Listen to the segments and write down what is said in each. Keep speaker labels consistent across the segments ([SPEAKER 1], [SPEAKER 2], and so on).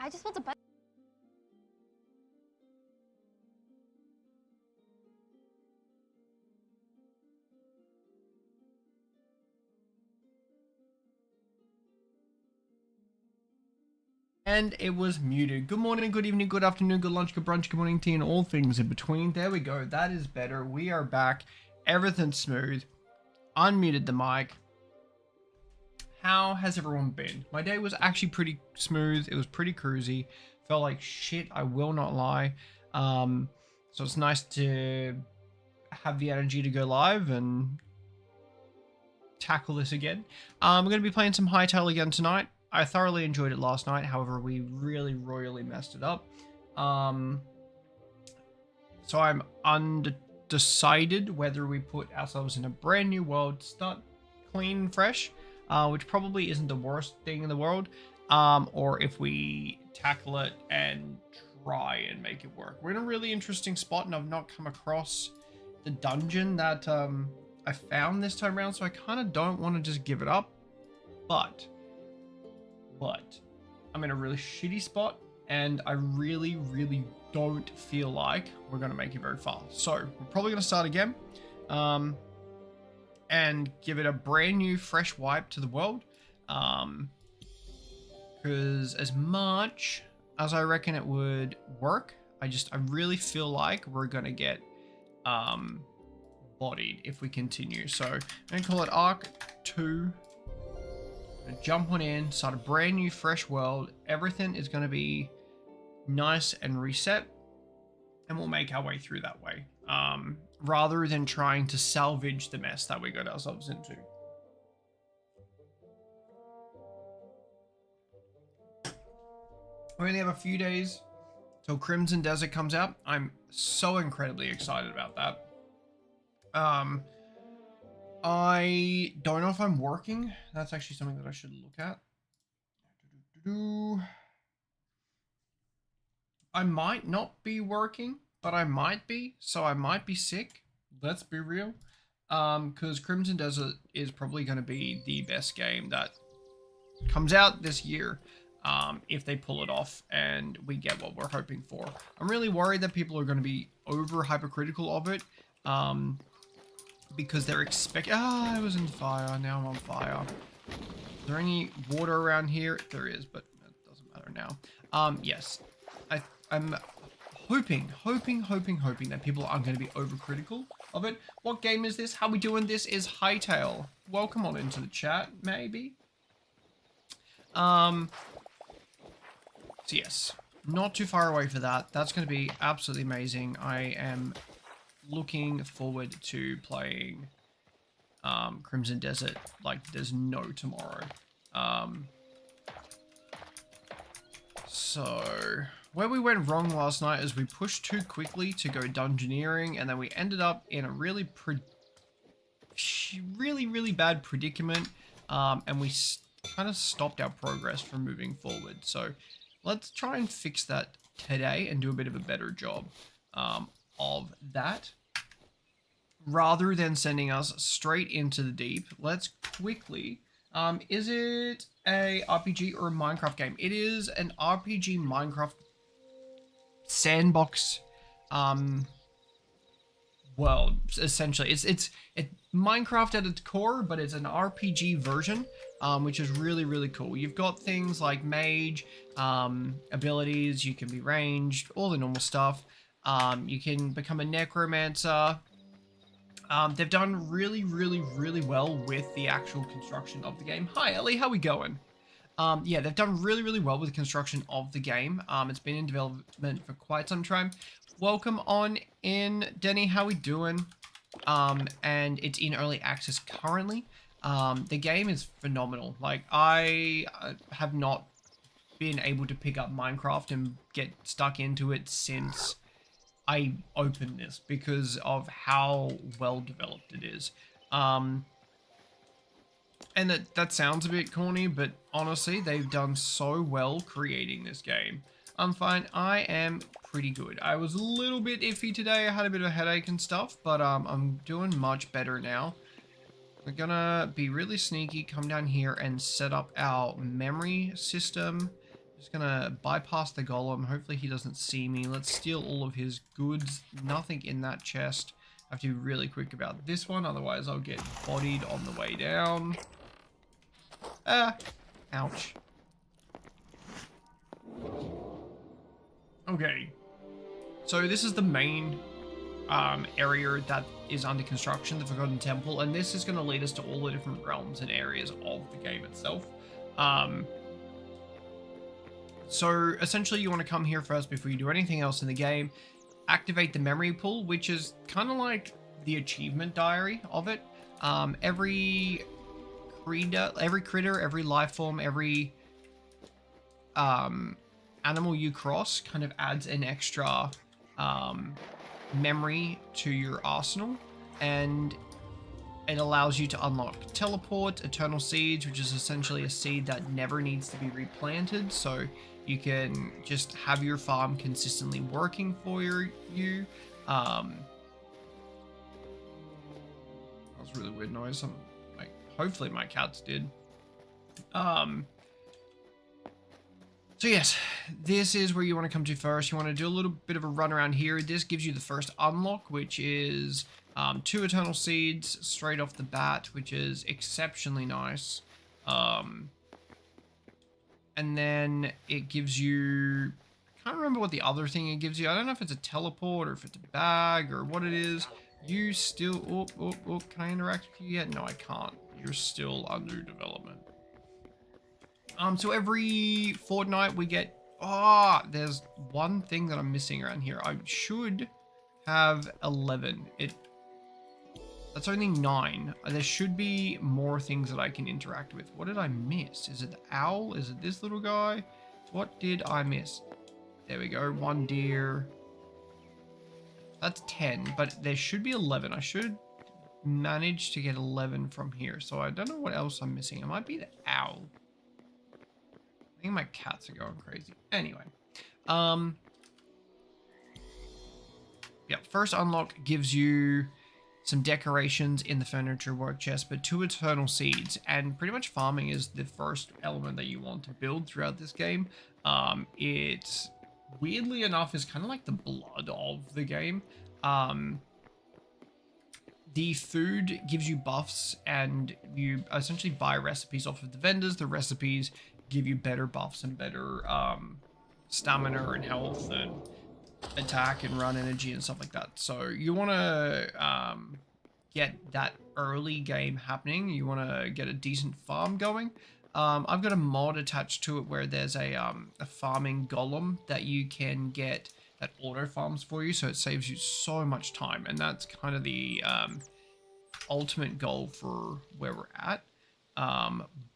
[SPEAKER 1] I just want to buy.
[SPEAKER 2] And it was muted. Good morning, good evening, good afternoon, good lunch, good brunch, good morning tea, and all things in between. There we go. That is better. We are back. Everything's smooth. Unmuted the mic. How has everyone been? My day was actually pretty smooth. It was pretty cruisy. Felt like shit, I will not lie. So it's nice to have the energy to go live and tackle this again. We're going to be playing some Hytale again tonight. I thoroughly enjoyed it last night. However, we really royally messed it up. So I'm undecided whether we put ourselves in a brand new world, start clean and fresh, which probably isn't the worst thing in the world, or if we tackle it and try and make it work. We're in a really interesting spot, and I've not come across the dungeon that I found this time around, so I kind of don't want to just give it up, but I'm in a really shitty spot, and I really don't feel like we're going to make it very far. So we're probably going to start again and give it a brand new fresh wipe to the world, because as much as I reckon it would work, I really feel like we're going to get bodied if we continue. So I'm going to call it Arc 2. Jump on in, start a brand new fresh world. Everything is going to be nice and reset, and we'll make our way through that way, rather than trying to salvage the mess that we got ourselves into. We only have a few days till Crimson Desert comes out. I'm so incredibly excited about that. I don't know if I'm working. That's actually something that I should look at. I might not be working, but I might be. So I might be sick. Let's be real. Because Crimson Desert is probably going to be the best game that comes out this year. If they pull it off and we get what we're hoping for. I'm really worried that people are going to be over hypercritical of it. Because they're expecting... I was in fire. Now I'm on fire. Is there any water around here? There is, but it doesn't matter now. Yes. I'm hoping that people aren't going to be overcritical of it. What game is this? How we doing? This is Hytale. Welcome on into the chat, maybe. So yes, not too far away for that. That's going to be absolutely amazing. I am looking forward to playing Crimson Desert like there's no tomorrow. So where we went wrong last night is we pushed too quickly to go dungeoneering, and then we ended up in a really bad predicament, and we kind of stopped our progress from moving forward. So let's try and fix that today and do a bit of a better job of that. Rather than sending us straight into the deep, let's quickly... is it a RPG or a Minecraft game? It is an RPG Minecraft sandbox world, essentially. It's Minecraft at its core, but it's an RPG version, which is really cool. You've got things like mage, abilities, you can be ranged, all the normal stuff. You can become a necromancer. They've done really well with the actual construction of the game. Hi, Ellie, how we going? Yeah, they've done really well with the construction of the game. It's been in development for quite some time. Welcome on in, Denny, how we doing? And it's in early access currently. The game is phenomenal. Like, I have not been able to pick up Minecraft and get stuck into it since I opened this because of how well developed it is. And that sounds a bit corny, but honestly, they've done so well creating this game. I'm fine. I am pretty good. I was a little bit iffy today. I had a bit of a headache and stuff, but I'm doing much better now. We're gonna be really sneaky, come down here and set up our memory system Just gonna bypass the golem. Hopefully he doesn't see me. Let's steal all of his goods. Nothing in that chest. I have to be really quick about this one, otherwise I'll get bodied on the way down. Ah, ouch. Okay, so this is the main area that is under construction, the Forgotten Temple, and this is going to lead us to all the different realms and areas of the game itself. So essentially you want to come here first before you do anything else in the game, activate the memory pool, which is kind of like the achievement diary of it. Every critter, every life form, every animal you cross kind of adds an extra memory to your arsenal, and it allows you to unlock teleport, eternal seeds, which is essentially a seed that never needs to be replanted, so you can just have your farm consistently working for you. That was a really weird noise. Hopefully my cats did. So yes, this is where you want to come to first. You want to do a little bit of a run around here. This gives you the first unlock, which is 2 eternal seeds straight off the bat, which is exceptionally nice. And then it gives you, I can't remember what the other thing it gives you. I don't know if it's a teleport or if it's a bag or what it is. You still, can I interact with you yet? No, I can't. You're still under development. So every fortnight we get, there's one thing that I'm missing around here. I should have 11. That's only 9. There should be more things that I can interact with. What did I miss? Is it the owl? Is it this little guy? What did I miss? There we go. 1 deer. That's 10, but there should be 11. I should manage to get 11 from here. So I don't know what else I'm missing. It might be the owl. I think my cats are going crazy. Anyway. Yeah, first unlock gives you some decorations in the furniture work chest, but 2 eternal seeds, and pretty much farming is the first element that you want to build throughout this game. It, weirdly enough, is kind of like the blood of the game. The food gives you buffs, and you essentially buy recipes off of the vendors. The recipes give you better buffs and better stamina and health and attack and run energy and stuff like that. So you want to get that early game happening. You want to get a decent farm going. I've got a mod attached to it where there's a farming golem that you can get that auto farms for you, so it saves you so much time, and that's kind of the ultimate goal for where we're at.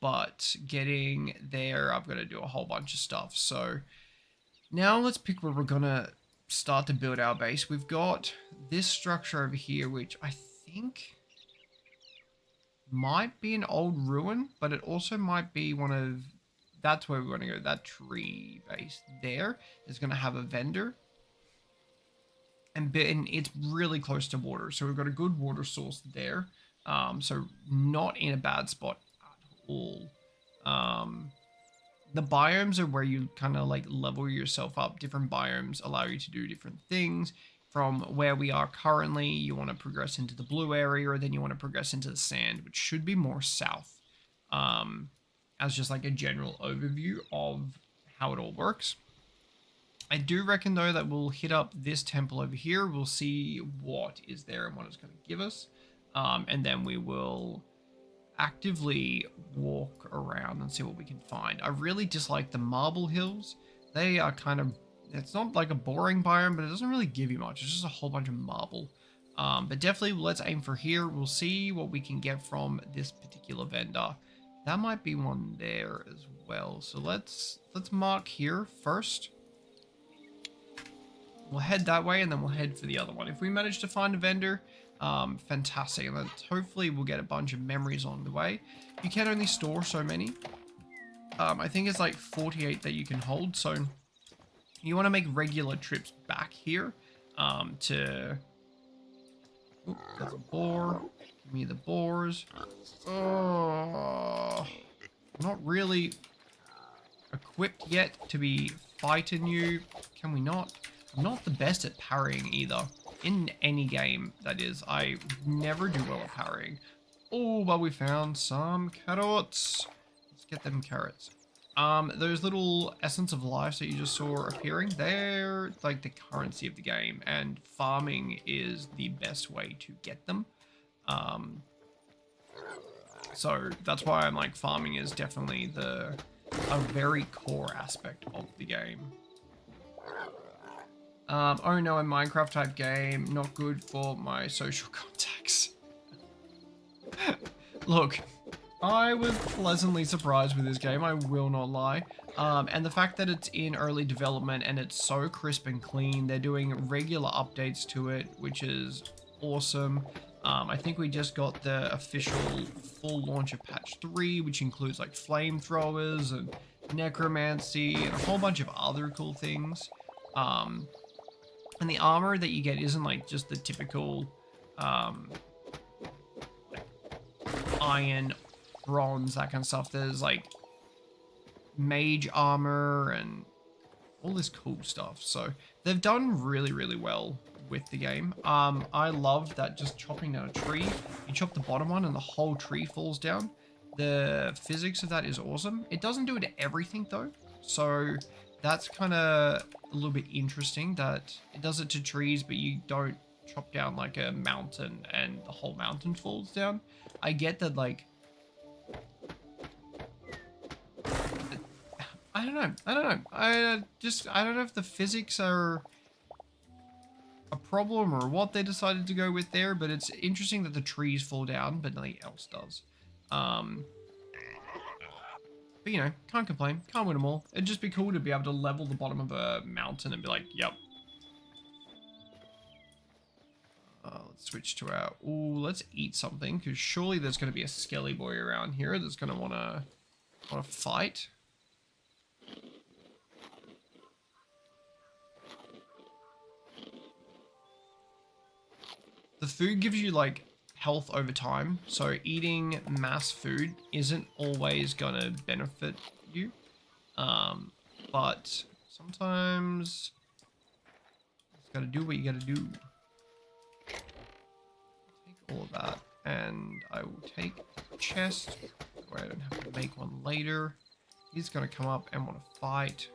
[SPEAKER 2] But getting there, I've got to do a whole bunch of stuff. So now let's pick where we're gonna start to build our base. We've got this structure over here, which I think might be an old ruin, but it also might be one of, that's where we want to go. That tree base there is going to have a vendor, and it's really close to water, so we've got a good water source there. So not in a bad spot at all. The biomes are where you kind of like level yourself up. Different biomes allow you to do different things. From where we are currently, you want to progress into the blue area, or then you want to progress into the sand, which should be more south. As just like a general overview of how it all works. I do reckon though that we'll hit up this temple over here. We'll see what is there and what it's going to give us. And then we will actively walk around and see what we can find. I really dislike the marble hills. They are kind of, it's not like a boring biome, but it doesn't really give you much. It's just a whole bunch of marble. But definitely let's aim for here. We'll see what we can get from this particular vendor. That might be one there as well. So let's mark here first. We'll head that way, and then we'll head for the other one. If we manage to find a vendor, fantastic. And then hopefully we'll get a bunch of memories on the way. You can only store so many. I think it's like 48 that you can hold. So you want to make regular trips back here to... Oop, there's a boar. Give me the boars. Oh, not really equipped equipped yet to be fighting you. Can we not? I'm not the best at parrying either. In any game, that is. I never do well at parrying. Oh, but we found some carrots. Let's get them carrots. Those little essence of life that you just saw appearing, they're like the currency of the game, and farming is the best way to get them. So that's why I'm like, farming is definitely a very core aspect of the game. Oh no, a Minecraft type game, not good for my social contacts. Look, I was pleasantly surprised with this game, I will not lie. And the fact that it's in early development and it's so crisp and clean, they're doing regular updates to it, which is awesome. I think we just got the official full launch of patch 3, which includes like flamethrowers and necromancy and a whole bunch of other cool things. And the armor that you get isn't like just the typical like iron, bronze, that kind of stuff. There's like mage armor and all this cool stuff. So they've done really, really well with the game. I love that just chopping down a tree, you chop the bottom one and the whole tree falls down. The physics of that is awesome. It doesn't do it to everything though. So that's kind of a little bit interesting that it does it to trees, but you don't chop down like a mountain and the whole mountain falls down. I get that, like, I don't know. I don't know if the physics are a problem or what they decided to go with there, but it's interesting that the trees fall down, but nothing else does. But you know, can't complain. Can't win them all. It'd just be cool to be able to level the bottom of a mountain and be like, yep. Let's switch to our... Ooh, let's eat something, because surely there's going to be a skelly boy around here that's going to want to fight. The food gives you, like, health over time, so eating mass food isn't always gonna benefit you, but sometimes you just gotta do what you gotta do. Take all of that, and I will take the chest, where I don't have to make one later. He's gonna come up and want to fight.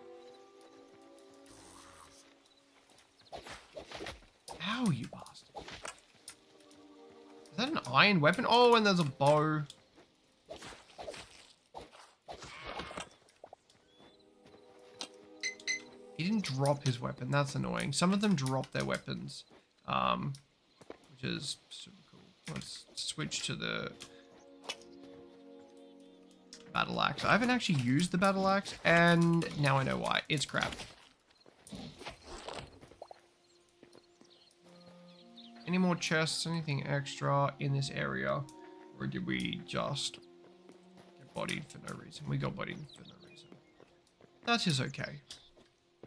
[SPEAKER 2] Ow, you bastard. Is that an iron weapon? Oh, and there's a bow. He didn't drop his weapon. That's annoying. Some of them drop their weapons, which is super cool. Let's switch to the battle axe. I haven't actually used the battle axe, and now I know why. It's crap. Any more chests, anything extra in this area? Or did we just get bodied for no reason? We got bodied for no reason. That is okay.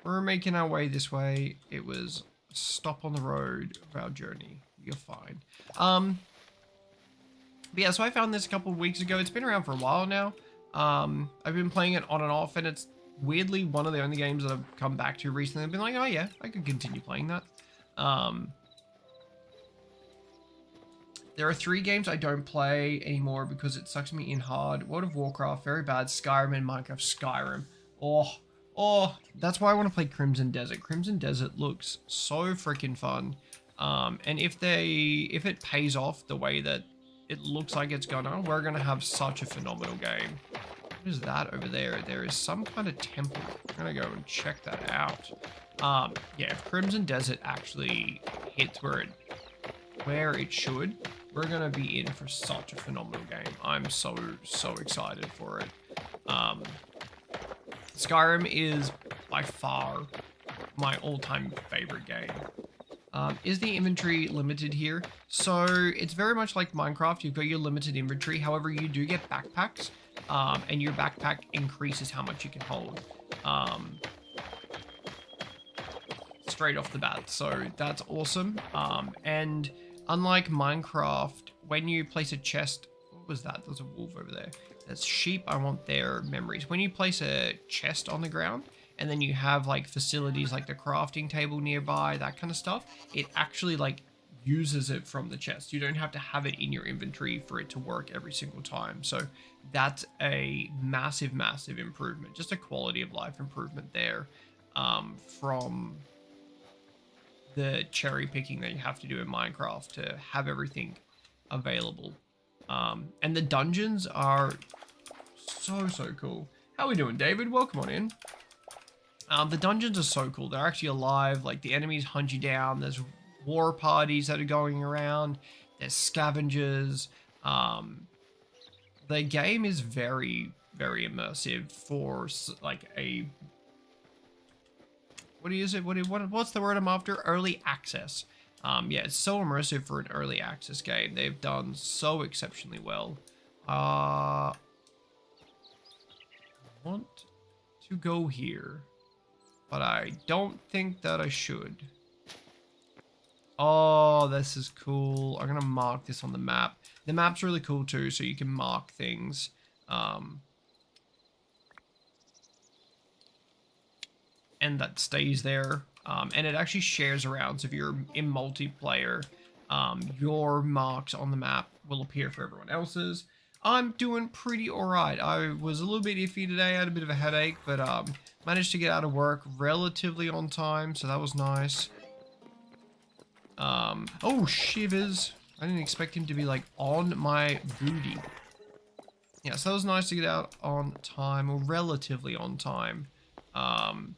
[SPEAKER 2] We're making our way this way. It was a stop on the road of our journey. You're fine. But yeah, so I found this a couple of weeks ago. It's been around for a while now. I've been playing it on and off, and it's weirdly one of the only games that I've come back to recently. I've been like, oh yeah, I could continue playing that. There are 3 games I don't play anymore because it sucks me in hard. World of Warcraft, very bad. Skyrim and Minecraft. Skyrim. Oh, that's why I want to play Crimson Desert. Crimson Desert looks so freaking fun. And if it pays off the way that it looks like it's gonna, we're gonna have such a phenomenal game. What is that over there? There is some kind of temple. I'm gonna go and check that out. Yeah, if Crimson Desert actually hits where it should, we're gonna be in for such a phenomenal game. I'm so excited for it. Skyrim is by far my all-time favorite game. Is the inventory limited here? So it's very much like Minecraft. You've got your limited inventory. However, you do get backpacks, and your backpack increases how much you can hold. Straight off the bat. So that's awesome. And unlike Minecraft, when you place a chest, what was that? There's a wolf over there. That's sheep. I want their memories. When you place a chest on the ground and then you have like facilities like the crafting table nearby, that kind of stuff, it actually like uses it from the chest. You don't have to have it in your inventory for it to work every single time. So that's a massive, massive improvement. Just a quality of life improvement there from the cherry picking that you have to do in Minecraft to have everything available. And the dungeons are so cool. How we doing, David? Welcome on in. The dungeons are so cool. They're actually alive. Like, the enemies hunt you down. There's war parties that are going around. There's scavengers. The game is very, very immersive for like a... What is it? What's the word I'm after? Early access. Yeah, it's so immersive for an early access game. They've done so exceptionally well. I want to go here, but I don't think that I should. Oh, this is cool. I'm gonna mark this on the map. The map's really cool too, so you can mark things. And that stays there. And it actually shares around. So if you're in multiplayer, your marks on the map will appear for everyone else's. I'm doing pretty alright. I was a little bit iffy today. I had a bit of a headache, but managed to get out of work relatively on time, so that was nice. Oh, shivers. I didn't expect him to be like on my booty. Yeah, so that was nice to get out on time, or relatively on time. And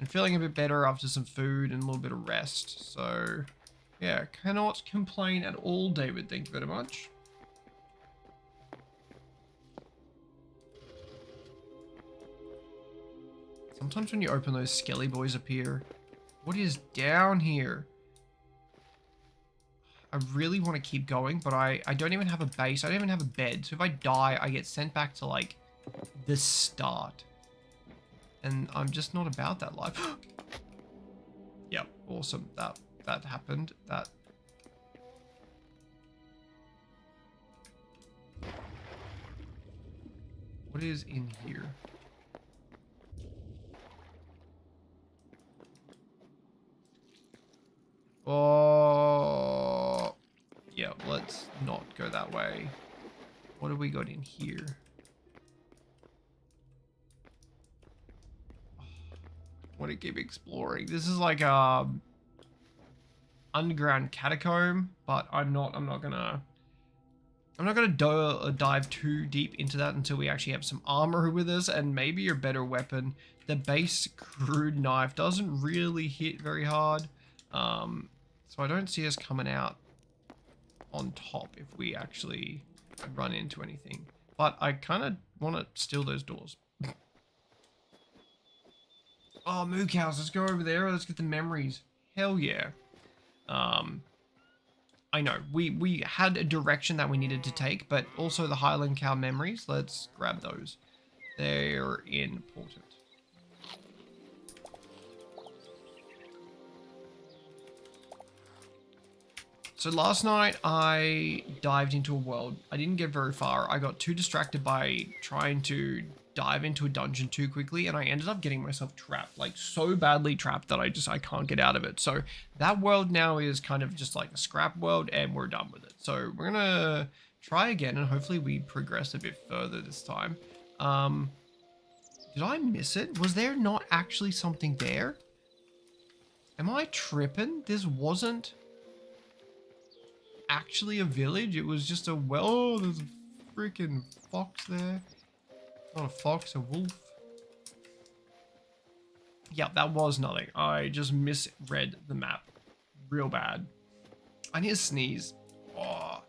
[SPEAKER 2] feeling a bit better after some food and a little bit of rest. So, yeah, cannot complain at all, David. Thank you very much. Sometimes when you open those skelly boys appear. What is down here? I really want to keep going, but I don't even have a base. I don't even have a bed. So if I die, I get sent back to, like, the start. And I'm just not about that life. Yep, awesome. That happened. That... What is in here? Oh, yeah, let's not go that way. What have we got in here? I want to keep exploring. This is like a underground catacomb, but I'm not gonna dive too deep into that until we actually have some armor with us and maybe a better weapon. The base crude knife doesn't really hit very hard. So I don't see us coming out on top if we actually run into anything. But I kind of want to steal those doors. Oh, moo cows, let's go over there. Let's get the memories. Hell yeah. I know, we had a direction that we needed to take, but also the Highland cow memories. Let's grab those. They're important. So last night I dived into a world. I didn't get very far. I got too distracted by trying to dive into a dungeon too quickly, and I ended up getting myself trapped, like so badly trapped that I can't get out of it. So that world now is kind of just like a scrap world, and we're done with it. So we're gonna try again, and hopefully we progress a bit further this time. Did I miss it? Was there not actually something there? Am I tripping? This wasn't actually a village. It was just a well. Oh, there's a freaking fox there. Not a fox, a wolf. Yep, that was nothing. I just misread the map real bad. I need to sneeze. Oh.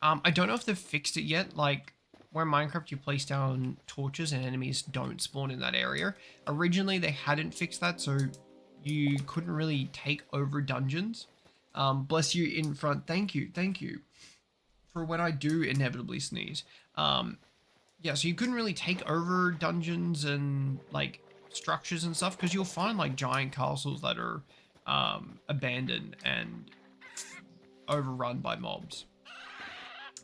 [SPEAKER 2] I don't know if they've fixed it yet. Like, where Minecraft you place down torches and enemies don't spawn in that area. Originally they hadn't fixed that, so you couldn't really take over dungeons. Bless you in front. Thank you for when I do inevitably sneeze. Yeah, so you couldn't really take over dungeons and like structures and stuff, because you'll find like giant castles that are abandoned and overrun by mobs.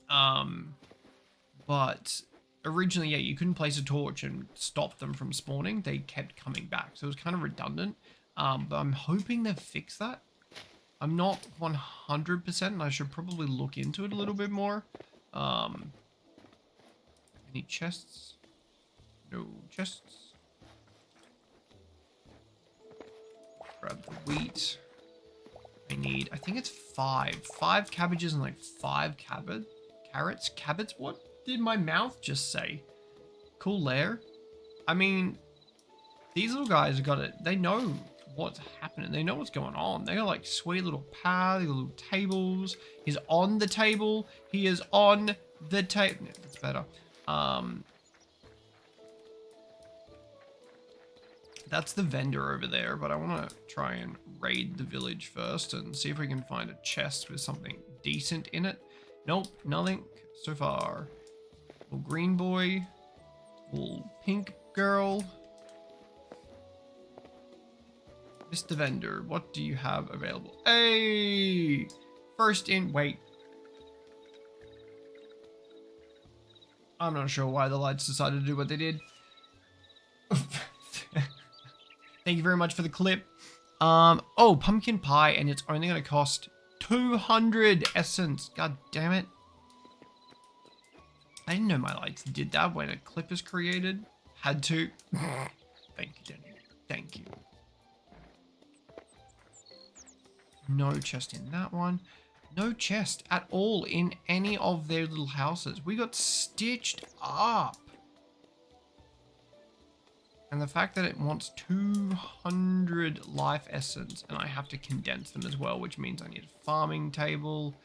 [SPEAKER 2] But originally, yeah, you couldn't place a torch and stop them from spawning. They kept coming back, so it was kind of redundant. But I'm hoping they've fixed that. I'm not 100%, and I should probably look into it a little bit more. Any chests? No chests. Grab the wheat. I think it's 5 cabbages and like 5 carrots. Cabbage? What did my mouth just say? Cool lair. I mean, these little guys got it. They know what's happening. They know what's going on. They got like sweet little paths, little tables. He's on the table. He is on the table. Yeah, that's better. That's the vendor over there, but I want to try and raid the village first and see if we can find a chest with something decent in it. Nope, nothing so far. Little green boy. Little pink girl. Mr. Vendor, what do you have available? Hey! First in... Wait. I'm not sure why the lights decided to do what they did. Thank you very much for the clip. Oh, pumpkin pie, and it's only going to cost 200 essence. God damn it. I didn't know my lights did that when a clip is created. Had to. Thank you, Danny. Thank you. No chest in that one. No chest at all in any of their little houses. We got stitched up. And the fact that it wants 200 life essence, and I have to condense them as well, which means I need a farming table.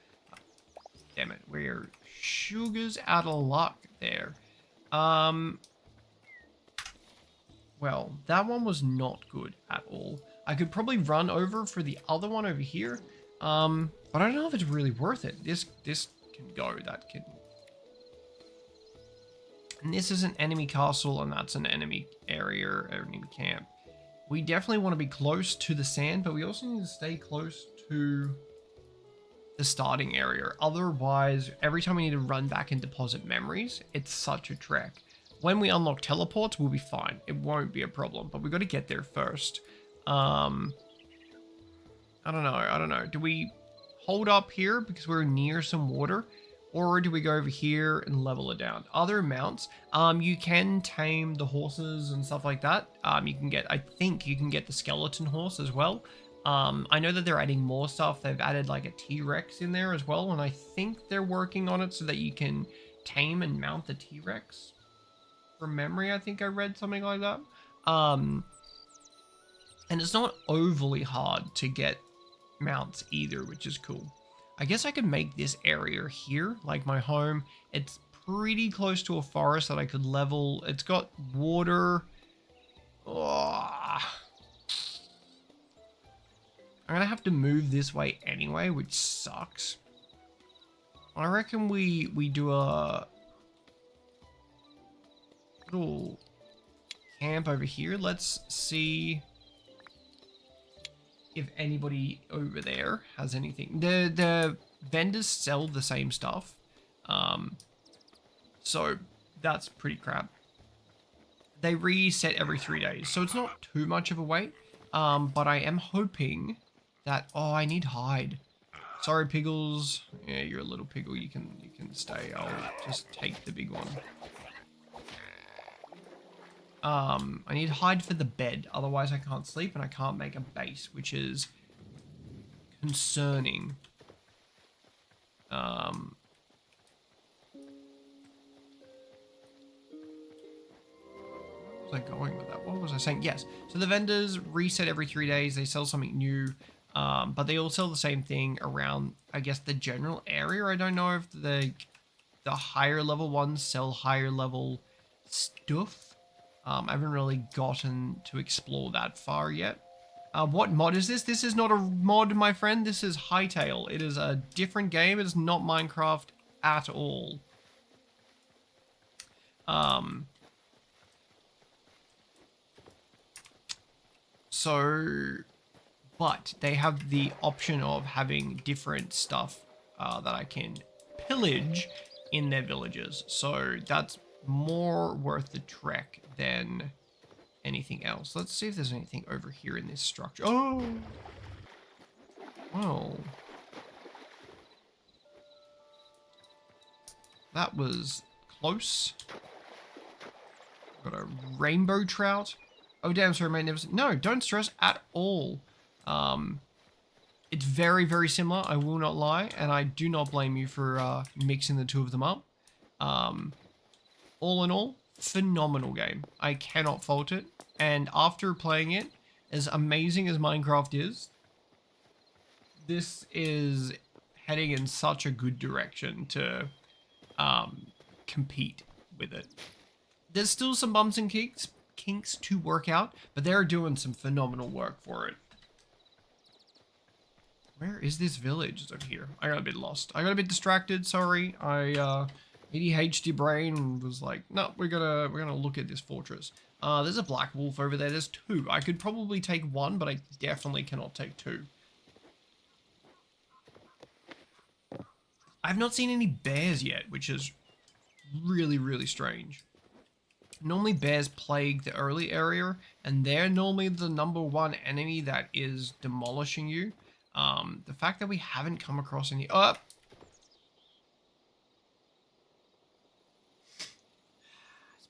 [SPEAKER 2] Damn it, we're sugars out of luck there. Well, that one was not good at all. I could probably run over for the other one over here, but I don't know if it's really worth it. This can go, that can... And this is an enemy castle, and that's an enemy area or enemy camp. We definitely want to be close to the sand, but we also need to stay close to the starting area. Otherwise, every time we need to run back and deposit memories, it's such a trek. When we unlock teleports, we'll be fine. It won't be a problem, but we've got to get there first. I don't know. Do we hold up here because we're near some water? Or do we go over here and level it down? Other mounts, you can tame the horses and stuff like that. You can get, I think you can get the skeleton horse as well. I know that they're adding more stuff. They've added like a T-Rex in there as well. And I think they're working on it so that you can tame and mount the T-Rex. From memory, I think I read something like that. And it's not overly hard to get mounts either, which is cool. I guess I could make this area here, like my home. It's pretty close to a forest that I could level. It's got water. Oh. I'm gonna have to move this way anyway, which sucks. I reckon we do a little camp over here. Let's see if anybody over there has anything. The vendors sell the same stuff. So that's pretty crap. They reset every 3 days, so it's not too much of a wait. But I am hoping that, oh, I need hide. Sorry, Piggles. Yeah, you're a little piggle. You can stay. I'll just take the big one. I need hide for the bed, otherwise I can't sleep and I can't make a base, which is concerning. Where was I going with that? What was I saying? Yes, so the vendors reset every 3 days. They sell something new, but they all sell the same thing around, I guess, the general area. I don't know if the higher level ones sell higher level stuff. I haven't really gotten to explore that far yet. What mod is this? This is not a mod, my friend. This is Hytale. It is a different game. It is not Minecraft at all. But they have the option of having different stuff that I can pillage in their villages. So that's more worth the trek than anything else. Let's see if there's anything over here in this structure. Oh! Well, that was close. Got a rainbow trout. Oh, damn, sorry, mate. No, don't stress at all. It's very, very similar, I will not lie, and I do not blame you for mixing the two of them up. All in all, phenomenal game. I cannot fault it, and after playing it, as amazing as Minecraft is, this is heading in such a good direction to compete with it. There's still some bumps and kinks to work out, but they're doing some phenomenal work for it. Where is this village? It's over here. I got a bit lost. I got a bit distracted. Sorry. I ADHD brain was like, no, we're gonna look at this fortress. There's a black wolf over there. There's two. I could probably take one, but I definitely cannot take two. I've not seen any bears yet, which is really, really strange. Normally bears plague the early area, and they're normally the #1 enemy that is demolishing you. The fact that we haven't come across any... Spoke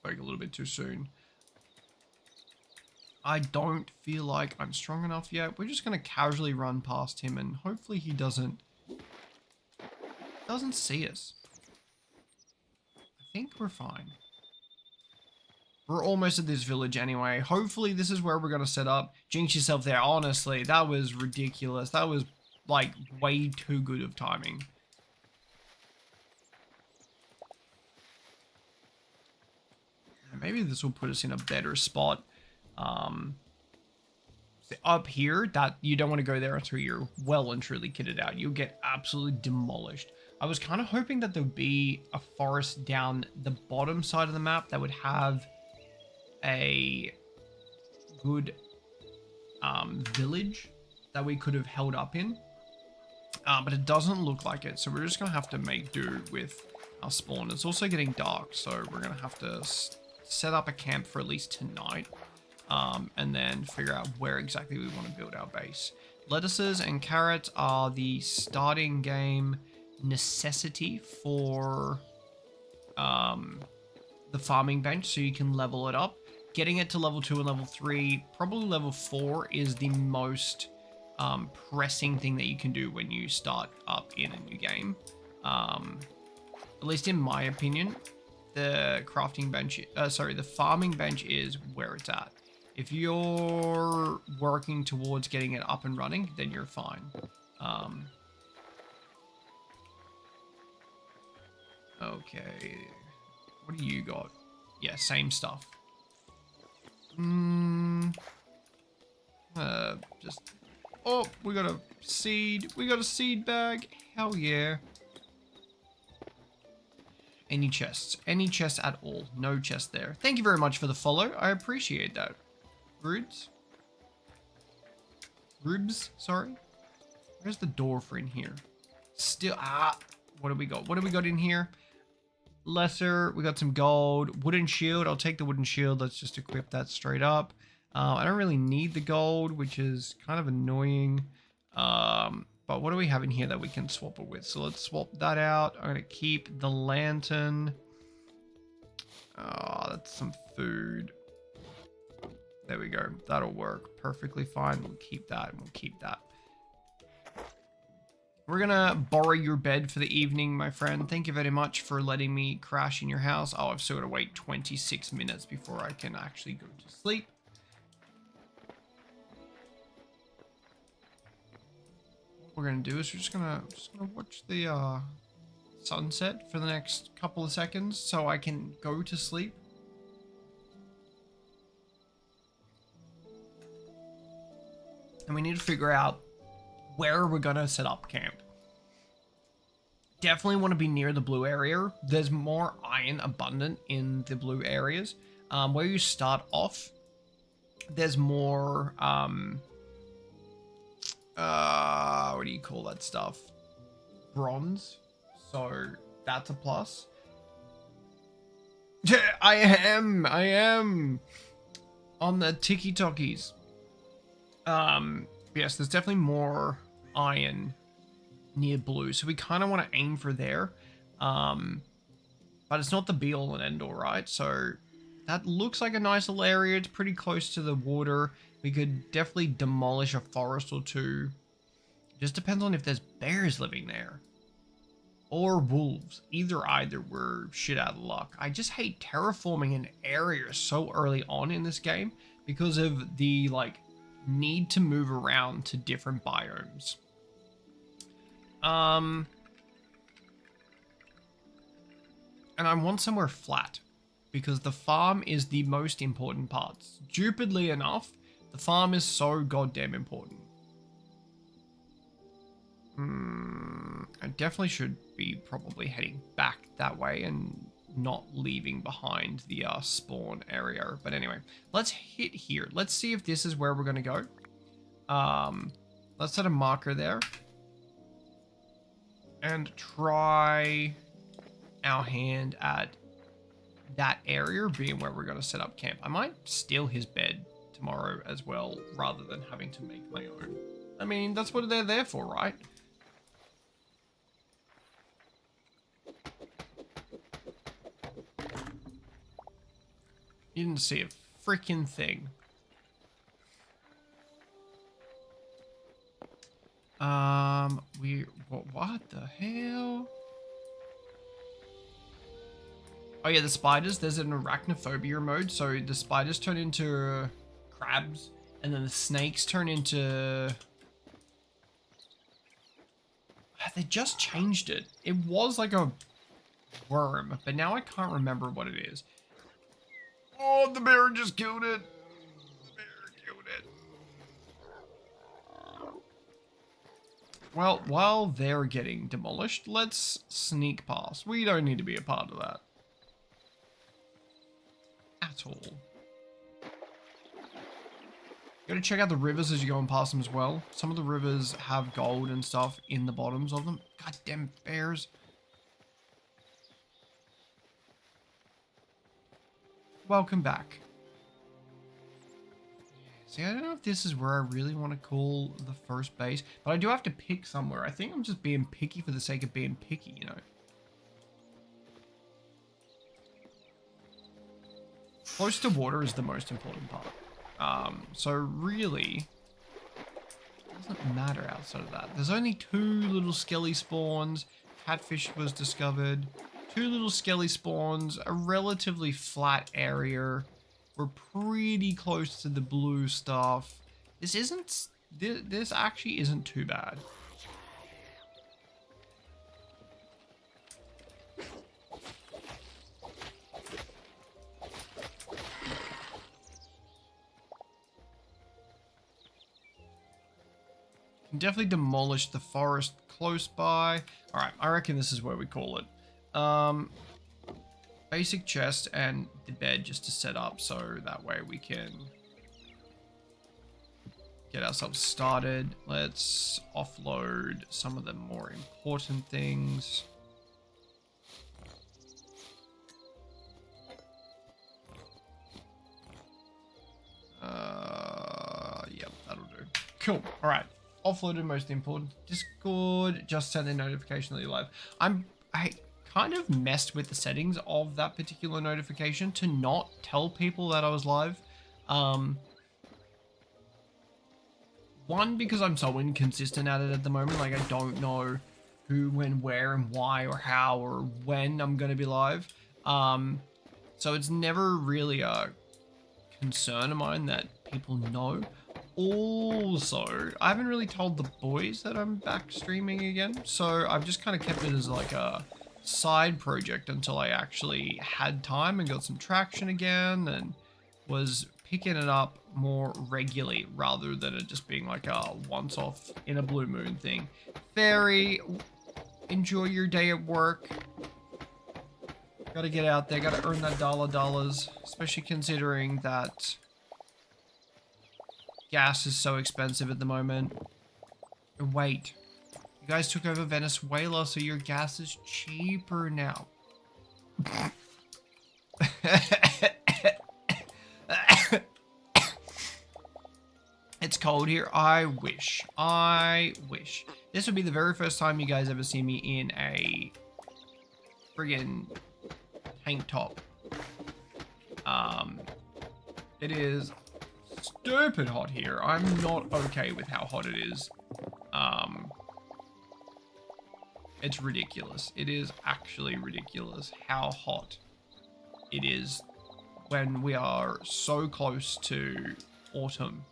[SPEAKER 2] a little bit too soon. I don't feel like I'm strong enough yet. We're just going to casually run past him, and hopefully he doesn't see us. I think we're fine. We're almost at this village anyway. Hopefully this is where we're going to set up. Jinx yourself there. Honestly, that was ridiculous. That was like way too good of timing. Maybe this will put us in a better spot. Up here, that you don't want to go there until you're well and truly kitted out. You'll get absolutely demolished. I was kind of hoping that there would be a forest down the bottom side of the map that would have a good village that we could have held up in, but it doesn't look like it, so we're just gonna have to make do with our spawn. It's also getting dark, so we're gonna have to set up a camp for at least tonight, and then figure out where exactly we want to build our base. Lettuces and carrots are the starting game necessity for the farming bench, so you can level it up. Getting it to level 2 and level 3, probably level 4 is the most pressing thing that you can do when you start up in a new game. At least in my opinion, the crafting bench, the farming bench is where it's at. If you're working towards getting it up and running, then you're fine. Okay, what do you got? Yeah, same stuff. Oh, we got a seed. We got a seed bag. Hell yeah. Any chests? Any chests at all? No chest there. Thank you very much for the follow. I appreciate that. Rubes, sorry. Where's the door for in here? Still, what do we got? What do we got in here? Lesser, we got some gold. Wooden shield, I'll take the wooden shield. Let's just equip that straight up. I don't really need the gold, which is kind of annoying. But what do we have in here that we can swap it with? So let's swap that out. I'm going to keep the lantern. Oh, that's some food. There we go. That'll work perfectly fine. We'll keep that and we'll keep that. We're going to borrow your bed for the evening, my friend. Thank you very much for letting me crash in your house. Oh, I've still got to wait 26 minutes before I can actually go to sleep. What we're going to do is we're just gonna watch the sunset for the next couple of seconds so I can go to sleep. And we need to figure out where we're going to set up camp. Definitely want to be near the blue area. There's more iron abundant in the blue areas. Where you start off, there's more, what do you call that stuff? Bronze. So that's a plus. Yeah, I am on the tiki-tokis. Yes, there's definitely more iron near blue, so we kind of want to aim for there. But it's not the be-all and end-all, right? So that looks like a nice little area. It's pretty close to the water. We could definitely demolish a forest or two. Just depends on if there's bears living there. Or wolves. Either we're shit out of luck. I just hate terraforming an area so early on in this game because of the, like, need to move around to different biomes. And I want somewhere flat because the farm is the most important part. Stupidly enough, the farm is so goddamn important. I definitely should be probably heading back that way and not leaving behind the spawn area. But anyway, let's hit here. Let's see if this is where we're going to go. Let's set a marker there. And try our hand at that area being where we're going to set up camp. I might steal his bed tomorrow as well, rather than having to make my own. I mean, that's what they're there for, right? You didn't see a freaking thing. What the hell? Oh yeah, the spiders, there's an arachnophobia mode, so the spiders turn into crabs, and then the snakes turn into... They just changed it. It was like a worm, but now I can't remember what it is. Oh, the bear just killed it. The bear killed it. Well, while they're getting demolished, let's sneak past. We don't need to be a part of that. At all. You gotta check out the rivers as you're going past them as well. Some of the rivers have gold and stuff in the bottoms of them. Goddamn bears. Welcome back. See, I don't know if this is where I really want to call the first base, but I do have to pick somewhere. I think I'm just being picky for the sake of being picky, you know. Close to water is the most important part. So really, it doesn't matter outside of that. There's only 2 little skelly spawns. Catfish was discovered. 2 little skelly spawns, a relatively flat area. We're pretty close to the blue stuff. This actually isn't too bad. Can definitely demolish the forest close by. Alright, I reckon this is where we call it. Basic chest and the bed just to set up so that way we can get ourselves started. Let's offload some of the more important things. Yep, that'll do. Cool. All right. Offloaded most important. Discord just sent a notification that you're live. I kind of messed with the settings of that particular notification to not tell people that I was live. One, because I'm so inconsistent at it at the moment. Like, I don't know who, when, where, and why, or how, or when I'm going to be live. So it's never really a concern of mine that people know. Also, I haven't really told the boys that I'm back streaming again, so I've just kind of kept it as like a side project until I actually had time and got some traction again and was picking it up more regularly rather than it just being like a once-off in a blue moon thing. Fairy, enjoy your day at work. Gotta get out there, gotta earn that dollars, especially considering that gas is so expensive at the moment. Wait, you guys took over Venezuela, so your gas is cheaper now. It's cold here. I wish. I wish. This would be the very first time you guys ever see me in a friggin' tank top. It is stupid hot here. I'm not okay with how hot it is. It's ridiculous. It is actually ridiculous how hot it is when we are so close to autumn.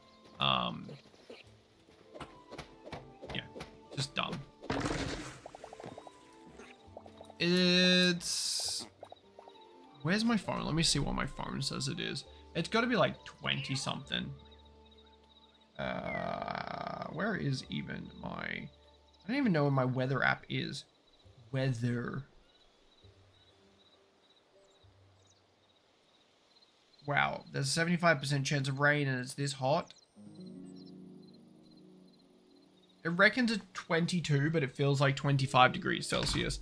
[SPEAKER 2] Yeah, just dumb. It's... Where's my phone? Let me see what my phone says it is. It's got to be like 20 something. Where is even my... I don't even know where my weather app is. Weather. Wow, there's a 75% chance of rain and it's this hot. It reckons it's 22, but it feels like 25 degrees Celsius.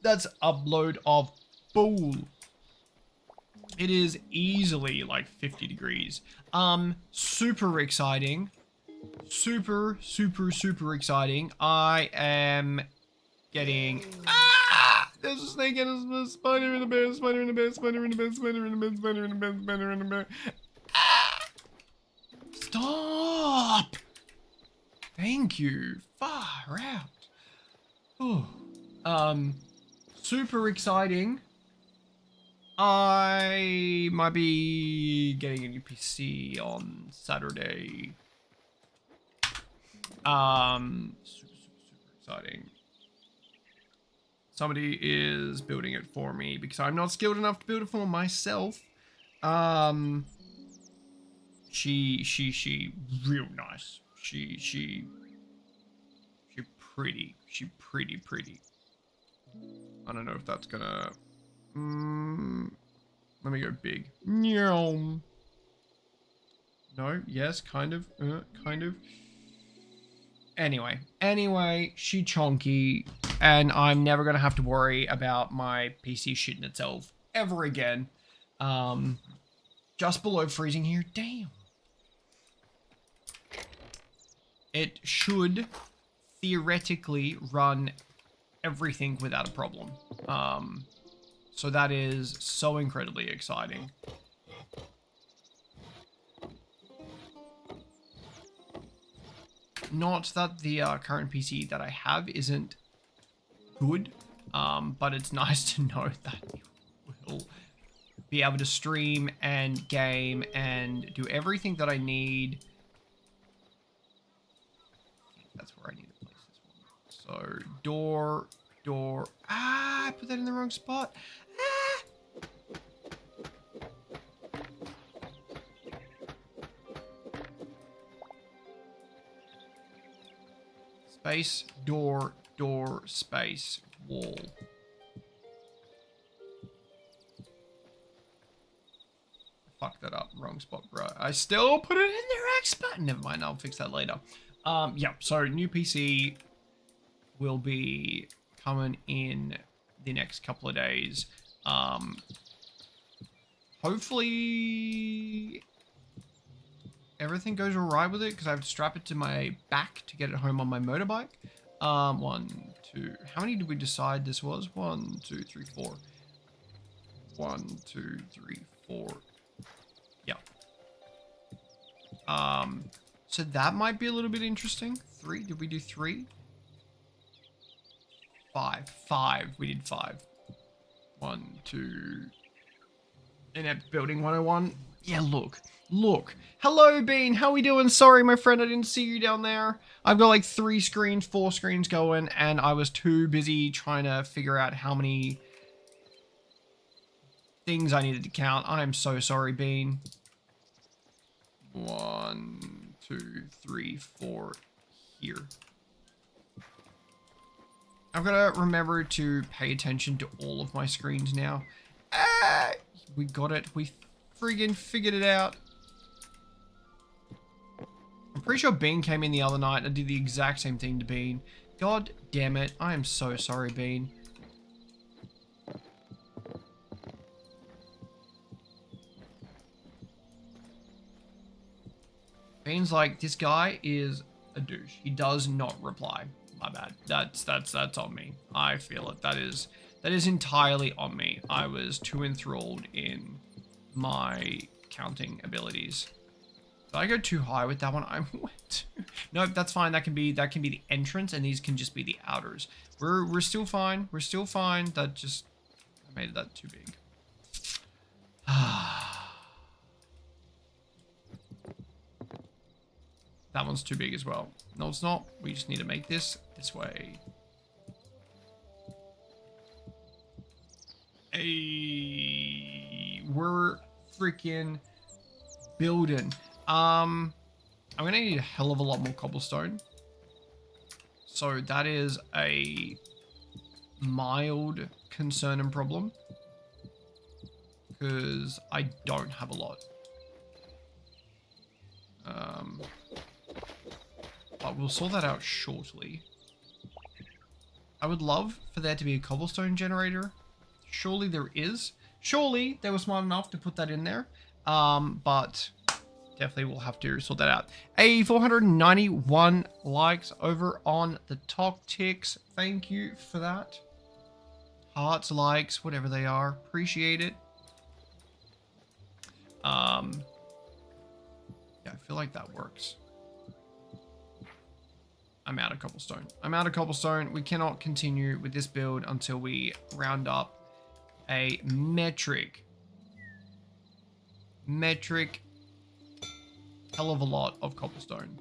[SPEAKER 2] That's a load of bull. It is easily like 50 degrees. Super exciting. Super exciting. I am getting... Ah! There's a snake and a spider and a bear, spider and a bear, spider and a bear, spider and a bear, spider and a bear, spider and a bear. Ah! Stop! Thank you. Far out. Oh. Super exciting. I might be getting a new PC on Saturday. Super exciting. Somebody is building it for me because I'm not skilled enough to build it for myself. She real nice. She pretty. I don't know if that's gonna... let me go big. No, yes, kind of. Anyway, she chonky, and I'm never gonna have to worry about my PC shitting itself ever again. Just below freezing here. Damn. It should theoretically run everything without a problem. So that is so incredibly exciting. Not that the current PC that I have isn't good, but it's nice to know that it will be able to stream and game and do everything that I need. That's where I need to place this one. So door. Ah, I put that in the wrong spot. Ah. Space, door, space, wall. Fuck that up. Wrong spot, bro. I still put it in the right spot. Never mind. I'll fix that later. Yeah, so new PC will be coming in the next couple of days. Hopefully everything goes all right with it because I have to strap it to my back to get it home on my motorbike. 1, 2. How many did we decide this was? 1, 2, 3, 4. 1, 2, 3, 4. Yeah. So that might be a little bit interesting. 3. Did we do 3? 5. We did 5. 1, 2. Inept building 101. Yeah, look. Hello, Bean. How we doing? Sorry, my friend, I didn't see you down there. I've got like 3 screens, 4 screens going, and I was too busy trying to figure out how many things I needed to count. I am so sorry, Bean. 1, 2, 3, 4 here. I've got to remember to pay attention to all of my screens now. Ah, we got it. We friggin' figured it out. I'm pretty sure Bean came in the other night and did the exact same thing to Bean. God damn it. I am so sorry, Bean. Bean's like, this guy is a douche. He does not reply. My bad. That's on me. I feel it. That is entirely on me. I was too enthralled in my counting abilities. Did I go too high with that one? I went. No, that's fine. That can be the entrance, and these can just be the outers. We're still fine. We're still fine. That just I made that too big. That one's too big as well. No, it's not. We just need to make this way. Hey, we're freaking building. I'm gonna need a hell of a lot more cobblestone. So that is a mild concern and problem, because I don't have a lot. But we'll sort that out shortly. I would love for there to be a cobblestone generator. Surely there is. Surely they were smart enough to put that in there. But definitely we'll have to sort that out. 491 likes over on the Talk Ticks. Thank you for that. Hearts, likes, whatever they are. Appreciate it. Yeah, I feel like that works. I'm out of cobblestone. I'm out of cobblestone. We cannot continue with this build until we round up a metric hell of a lot of cobblestone.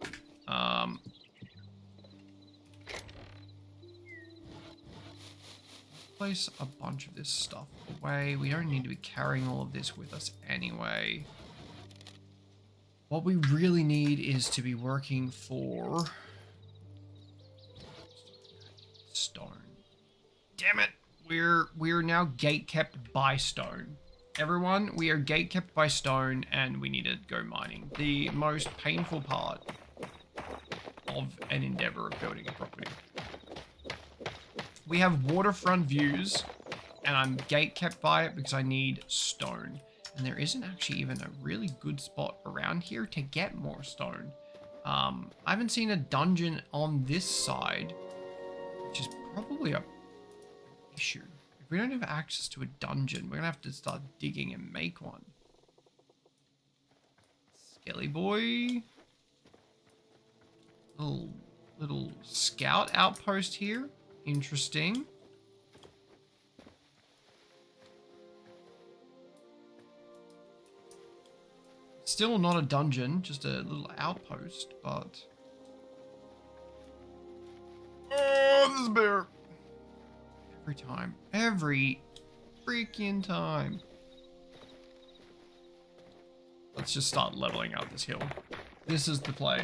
[SPEAKER 2] Place a bunch of this stuff away. We don't need to be carrying all of this with us anyway. What we really need is to be working for stone. Damn it. We're now gate kept by stone. Everyone, we are gate kept by stone, and we need to go mining. The most painful part of an endeavor of building a property. We have waterfront views, and I'm gate kept by it because I need stone. And there isn't actually even a really good spot around here to get more stone. I haven't seen a dungeon on this side, which is probably a issue. If we don't have access to a dungeon, we're gonna have to start digging and make one. Skelly boy. Little scout outpost here. Interesting. Still not a dungeon, just a little outpost, but... Oh, this is bear. Every freaking time. Let's just start leveling out this hill. This is the play.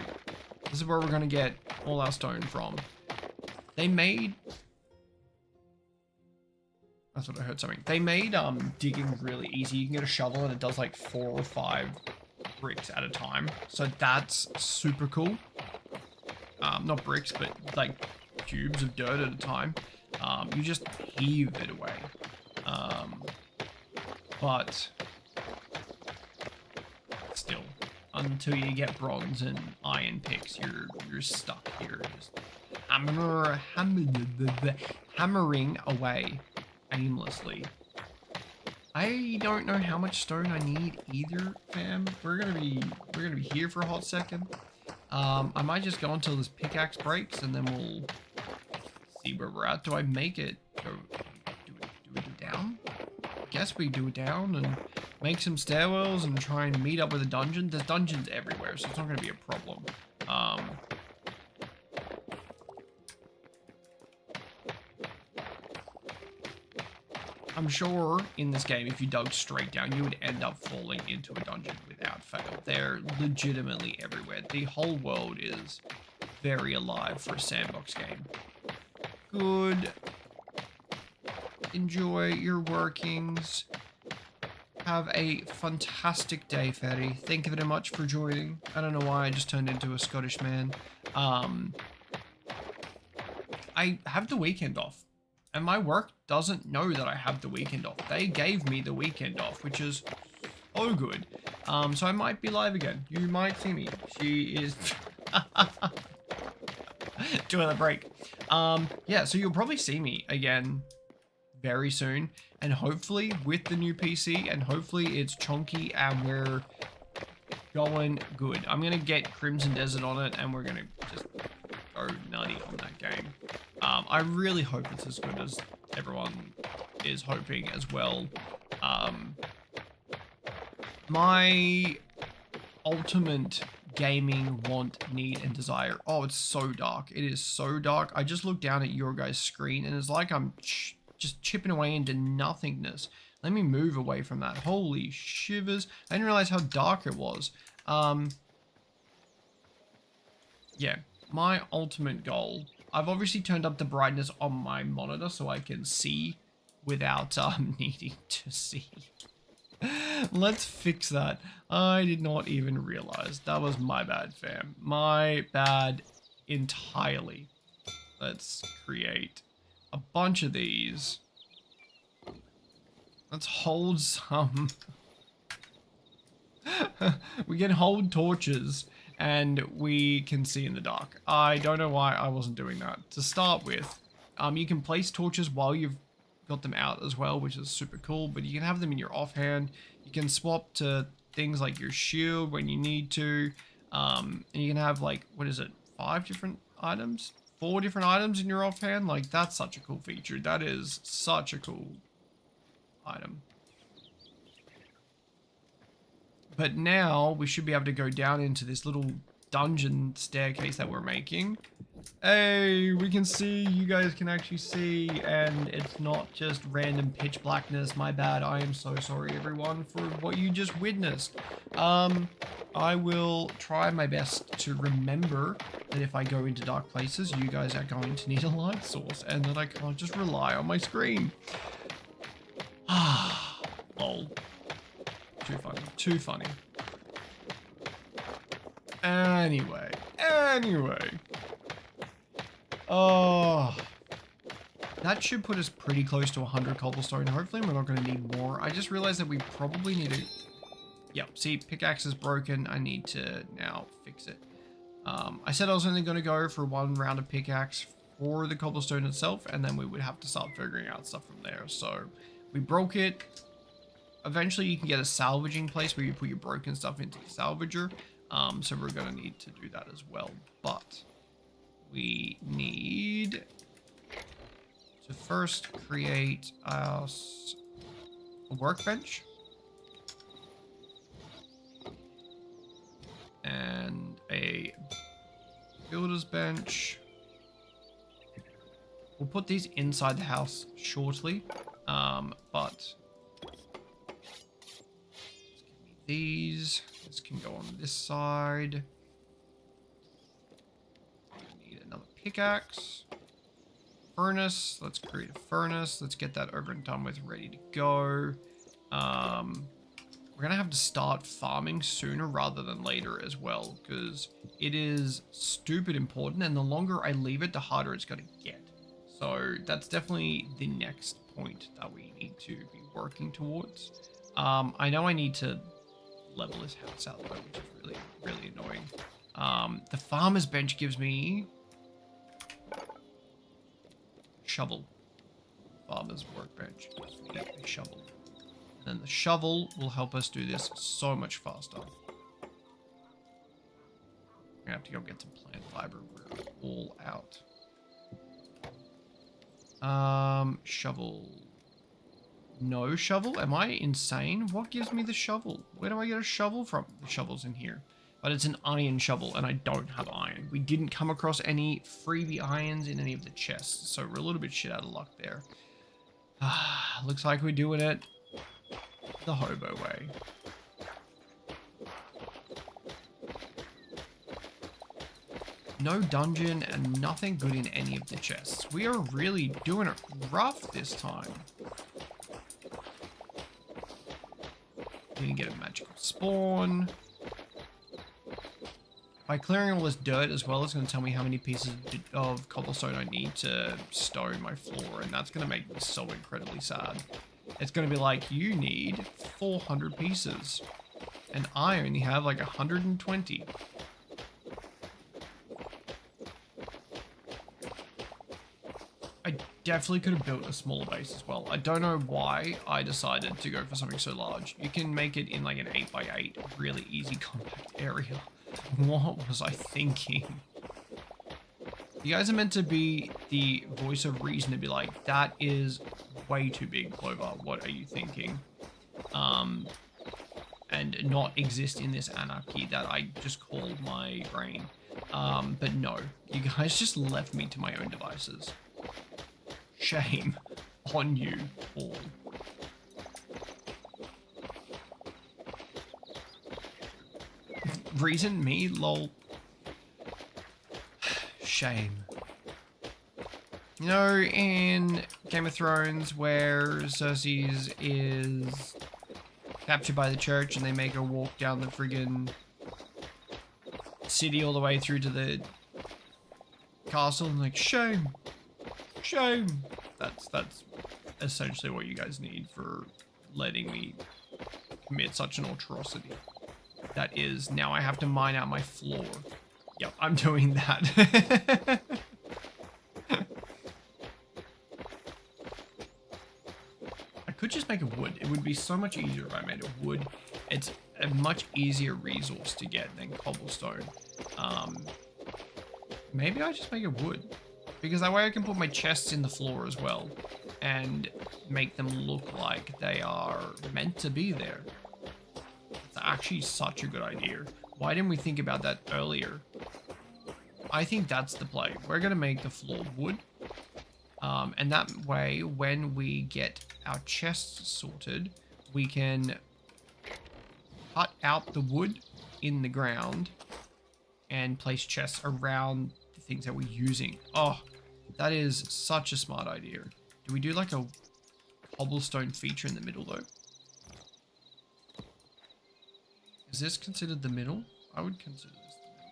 [SPEAKER 2] This is where we're gonna get all our stone from. They made... I thought I heard something. They made digging really easy. You can get a shovel and it does like 4 or 5 bricks at a time. So that's super cool. Not bricks, but like cubes of dirt at a time. You just heave it away. But still, until you get bronze and iron picks, you're stuck here, just hammering away aimlessly. I don't know how much stone I need either, fam. We're gonna be here for a hot second. I might just go until this pickaxe breaks, and then we'll see where we're at. Do I make it? Do we do down? I guess we do it down and make some stairwells and try and meet up with a dungeon. There's dungeons everywhere, so it's not going to be a problem. I'm sure in this game, if you dug straight down, you would end up falling into a dungeon without fail. They're legitimately everywhere. The whole world is very alive for a sandbox game. Good. Enjoy your workings. Have a fantastic day, Ferry. Thank you very much for joining. I don't know why I just turned into a Scottish man. I have the weekend off, and my work doesn't know that I have the weekend off. They gave me the weekend off, which is so good. So I might be live again. You might see me. She is doing a break. Yeah, so you'll probably see me again very soon, and hopefully with the new PC, and hopefully it's chunky and we're going good. I'm gonna get Crimson Desert on it, and we're gonna just go nutty on that game. I really hope it's as good as everyone is hoping as well. My ultimate gaming want, need, and desire. Oh, it's so dark. It is so dark. I just looked down at your guys' screen, and it's like I'm just chipping away into nothingness. Let me move away from that. Holy shivers. I didn't realize how dark it was. Yeah, my ultimate goal. I've obviously turned up the brightness on my monitor so I can see without needing to see. Let's fix that. I did not even realize. That was my bad, fam. My bad entirely. Let's create a bunch of these. Let's hold some. We can hold torches and we can see in the dark. I don't know why I wasn't doing that. To start with, you can place torches while you've got them out as well, which is super cool, but you can have them in your offhand. You can swap to things like your shield when you need to. And you can have, like, what is it? 5 different items? 4 different items in your offhand? Like, that's such a cool feature. That is such a cool item. But now we should be able to go down into this little dungeon staircase that we're making. Hey, we can see, you guys can actually see, and it's not just random pitch blackness. My bad. I am so sorry, everyone, for what you just witnessed. I will try my best to remember that if I go into dark places, you guys are going to need a light source, and that I can't just rely on my screen. Ah, lol. Too funny. Too funny. Anyway. Oh. That should put us pretty close to 100 cobblestone. Hopefully we're not going to need more. I just realized that we probably need to... Yep, see, pickaxe is broken. I need to now fix it. I said I was only going to go for 1 round of pickaxe for the cobblestone itself, and then we would have to start figuring out stuff from there. So we broke it. Eventually you can get a salvaging place where you put your broken stuff into the salvager. So we're going to need to do that as well. But we need to first create us a workbench. And a builder's bench. We'll put these inside the house shortly. But these. This can go on this side. We need another pickaxe. Furnace. Let's create a furnace. Let's get that over and done with, ready to go. We're going to have to start farming sooner rather than later as well, because it is stupid important, and the longer I leave it, the harder it's going to get. So that's definitely the next point that we need to be working towards. I know I need to level this house out though, which is really annoying. The farmer's bench gives me shovel. Farmer's workbench gives me a shovel. And then the shovel will help us do this so much faster. We're gonna have to go get some plant fiber. We're all out. Shovel. No shovel? Am I insane? What gives me the shovel? Where do I get a shovel from? The shovel's in here. But it's an iron shovel, and I don't have iron. We didn't come across any freebie irons in any of the chests, so we're a little bit shit out of luck there. Looks like we're doing it the hobo way. No dungeon and nothing good in any of the chests. We are really doing it rough this time. We can get a magical spawn. By clearing all this dirt as well, it's going to tell me how many pieces of cobblestone I need to stone my floor, and that's going to make me so incredibly sad. It's going to be like, you need 400 pieces. And I only have like 120. I definitely could have built a smaller base as well. I don't know why I decided to go for something so large. You can make it in like an 8x8 really easy compact area. What was I thinking? You guys are meant to be the voice of reason, to be like, that is way too big, Clover. What are you thinking? And not exist in this anarchy that I just called my brain. But no, you guys just left me to my own devices. Shame on you all. Reason me, lol. Shame. You know, in Game of Thrones, where Cersei's is captured by the church and they make her walk down the friggin' city all the way through to the castle, and like, shame. Shame. That's essentially what you guys need for letting me commit such an atrocity. That is, now I have to mine out my floor. Yep, I'm doing that. I could just make it wood. It would be so much easier if I made it wood. It's a much easier resource to get than cobblestone. Maybe I just make it wood. Because that way I can put my chests in the floor as well. And make them look like they are meant to be there. It's actually such a good idea. Why didn't we think about that earlier? I think that's the play. We're going to make the floor wood. And that way, when we get our chests sorted, we can cut out the wood in the ground and place chests around the things that we're using. Oh, that is such a smart idea. Do we do like a cobblestone feature in the middle though? Is this considered the middle? I would consider this the middle.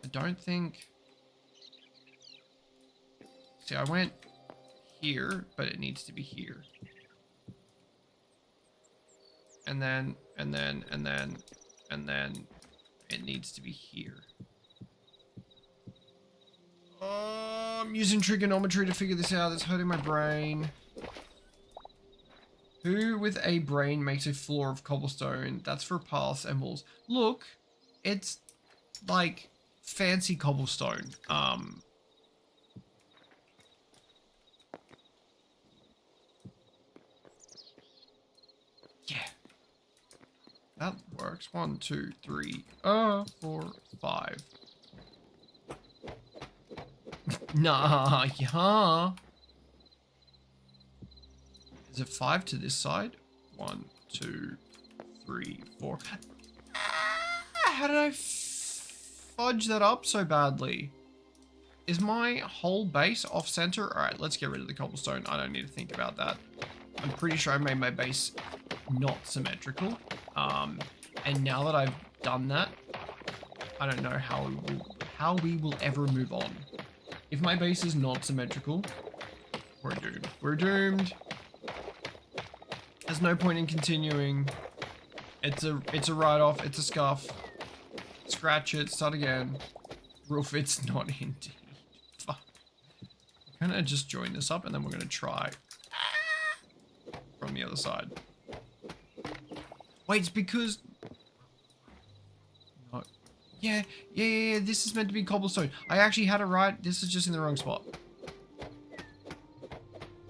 [SPEAKER 2] I don't think... See, I went here, but it needs to be here. And then it needs to be here. I'm using trigonometry to figure this out. It's hurting my brain. Who with a brain makes a floor of cobblestone? That's for paths and walls. Look, it's like fancy cobblestone. Yeah. That works. 1, 2, 3, 4, 5. Nah, yeah. Is it 5 to this side? 1, 2, 3, 4. How did I fudge that up so badly? Is my whole base off center? All right, let's get rid of the cobblestone. I don't need to think about that. I'm pretty sure I made my base not symmetrical. And now that I've done that, I don't know how we will ever move on. If my base is not symmetrical, we're doomed. We're doomed. There's no point in continuing. It's a write-off. It's a scuff. Scratch it. Start again. Roof. It's not indeed. Fuck. I'm gonna just join this up, and then we're gonna try from the other side. Wait, it's because... No. Yeah, this is meant to be cobblestone. I actually had it right. This is just in the wrong spot.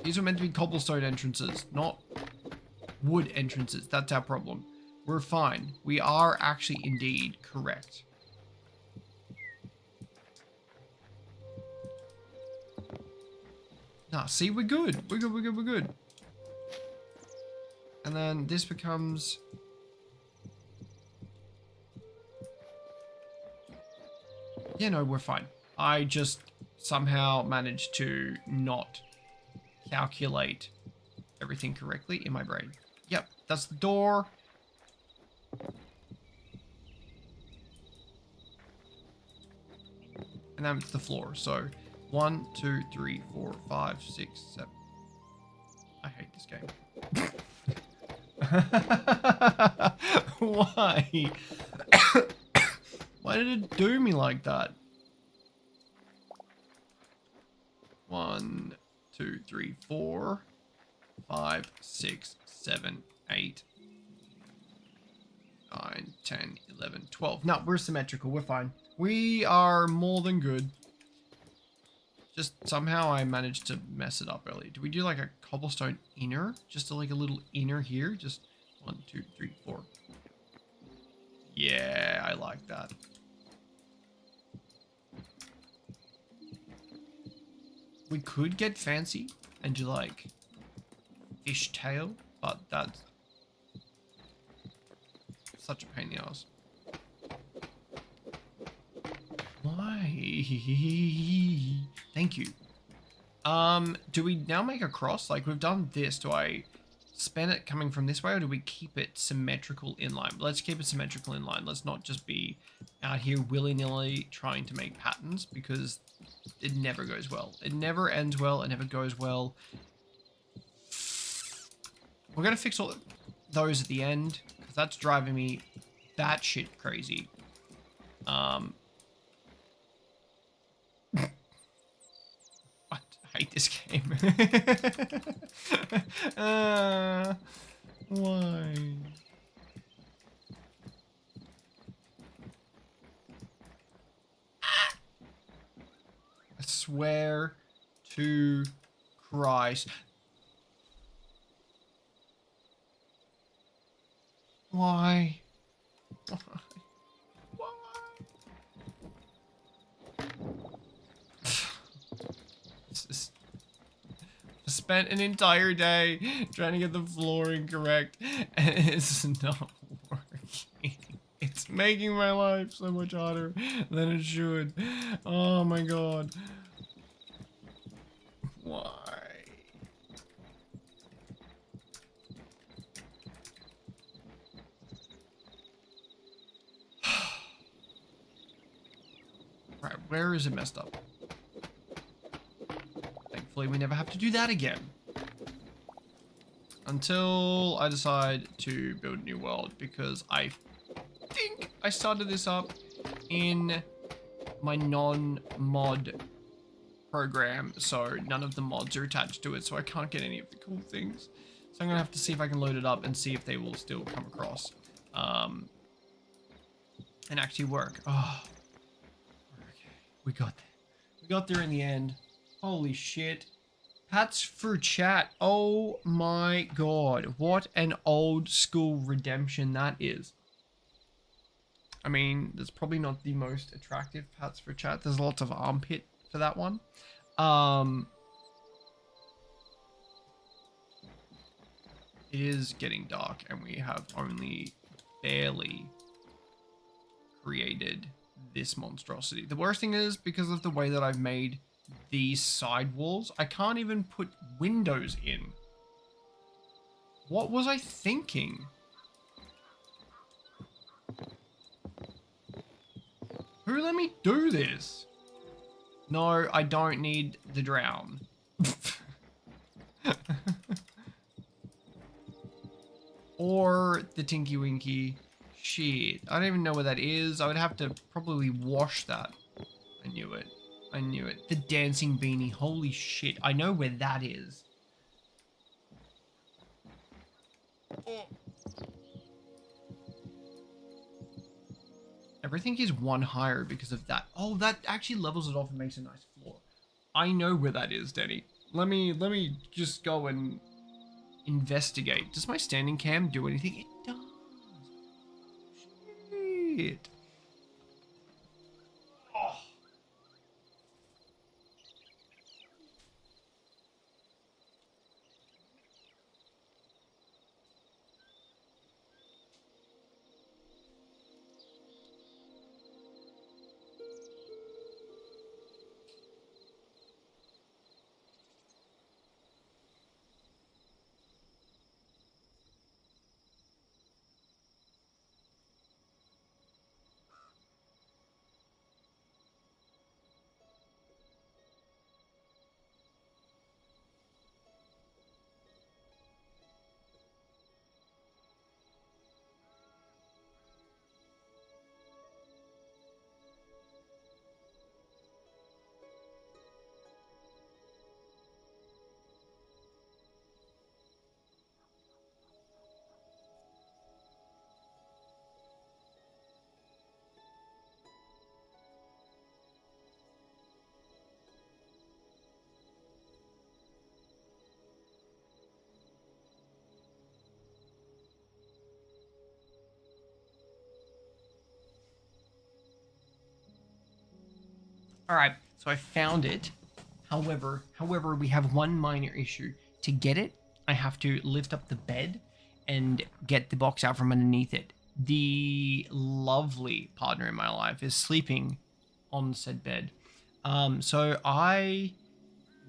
[SPEAKER 2] These were meant to be cobblestone entrances, not wood entrances. That's our problem. We're fine. We are actually indeed correct. Nah, see, we're good. We're good. And then this becomes... Yeah, no, we're fine. I just somehow managed to not calculate everything correctly in my brain. Yep, that's the door. And then it's the floor. So 1, 2, 3, 4, 5, 6, 7. I hate this game. Why? Why did it do me like that? 1, 2, 3, 4, 5, 6, 7, 8, 9, 10, 11, 12. No, we're symmetrical. We're fine. We are more than good. Just somehow I managed to mess it up earlier. Do we do like a cobblestone inner? Just like a little inner here? Just 1, 2, 3, 4. Yeah, I like that. We could get fancy and do like fish tail, but that's such a pain in the ass. Why? Thank you. Do we now make a cross? Like we've done this. Do I span it coming from this way, or do we keep it symmetrical in line? Let's keep it symmetrical in line. Let's not just be out here willy-nilly trying to make patterns, because it never goes well. It never ends well. It never goes well. We're gonna fix all those at the end, because that's driving me batshit crazy. I hate this game. Why? I swear to Christ. Why? Why? Why? Spent an entire day trying to get the flooring correct, and it's not working. It's making my life so much harder than it should. Oh my god. Why? Right, where is it messed up? Thankfully, we never have to do that again. Until I decide to build a new world, because I think I started this up in my non-mod program, so none of the mods are attached to it, so I can't get any of the cool things. So I'm gonna have to see if I can load it up and see if they will still come across and actually work. Oh, okay, we got there. We got there in the end. Holy shit. Hats for chat. Oh my god. What an old school redemption that is. I mean, there's probably not the most attractive hats for chat. There's lots of armpit for that one. It is getting dark, and we have only barely created this monstrosity. The worst thing is, because of the way that I've made these side walls, I can't even put windows in. What was I thinking? Who let me do this? No, I don't need the drown. Or the Tinky Winky. Shit, I don't even know where that is. I would have to probably wash that. I knew it. I knew it. The dancing beanie. Holy shit. I know where that is. Oh. Everything is one higher because of that. Oh, that actually levels it off and makes a nice floor. I know where that is, Denny. Let me just go and investigate. Does my standing cam do anything? It does. Shit. Oh. All right, so I found it. However, we have one minor issue. To get it, I have to lift up the bed and get the box out from underneath it. The lovely partner in my life is sleeping on said bed. So I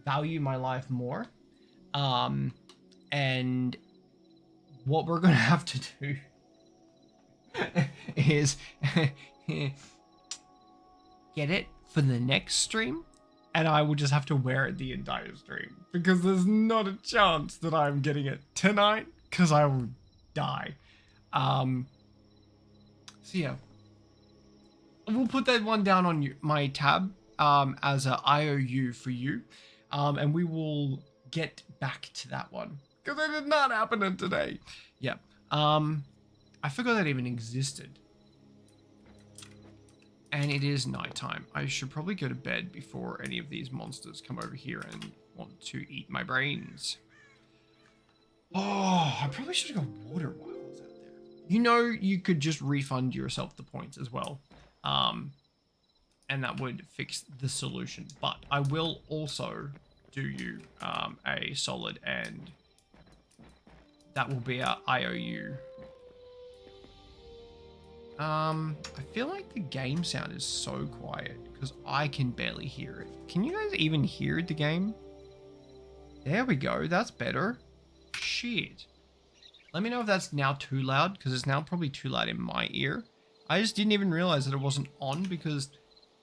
[SPEAKER 2] value my life more. And what we're going to have to do is get it for the next stream, and I will just have to wear it the entire stream because there's not a chance that I'm getting it tonight because I will die. So yeah, we'll put that one down on my tab as a IOU for you, and we will get back to that one because it did not happen today. Yeah. I forgot that even existed. And it is nighttime. I should probably go to bed before any of these monsters come over here and want to eat my brains. Oh, I probably should have got water while I was out there. You know, you could just refund yourself the points as well. And that would fix the solution. But I will also do you a solid, and that will be our IOU. I feel like the game sound is so quiet because I can barely hear it. Can you guys even hear the game? There we go. That's better. Shit. Let me know if that's now too loud because it's now probably too loud in my ear. I just didn't even realize that it wasn't on because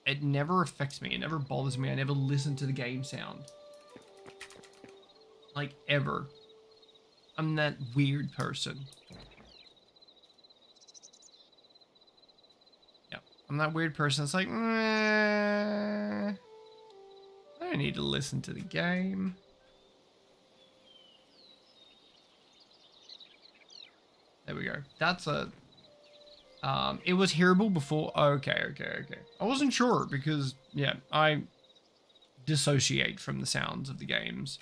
[SPEAKER 2] it never affects me. It never bothers me. I never listen to the game sound. Like, ever. I'm that weird person. I'm that weird person that's like, I don't need to listen to the game. There we go. That's a... it was hearable before. Okay. I wasn't sure because, yeah, I dissociate from the sounds of the games.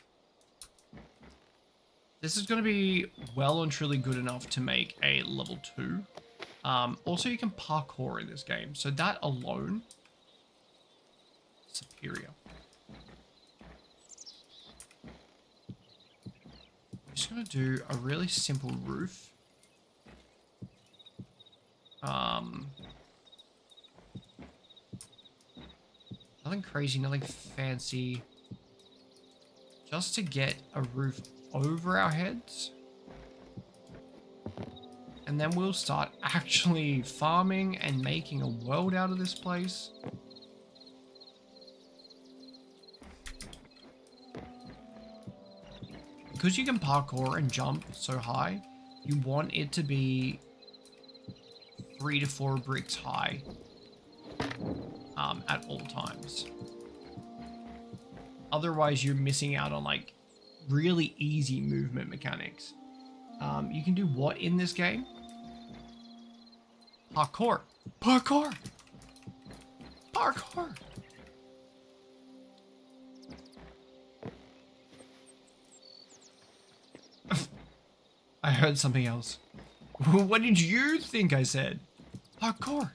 [SPEAKER 2] This is going to be well and truly good enough to make a level 2. Also, you can parkour in this game, so that alone, superior. I'm just gonna do a really simple roof. Nothing crazy, nothing fancy. Just to get a roof over our heads. And then we'll start actually farming and making a world out of this place. Because you can parkour and jump so high, you want it to be 3 to 4 bricks high at all times. Otherwise, you're missing out on like really easy movement mechanics. You can do what in this game? Parkour. Parkour. Parkour. I heard something else. What did you think I said? Parkour.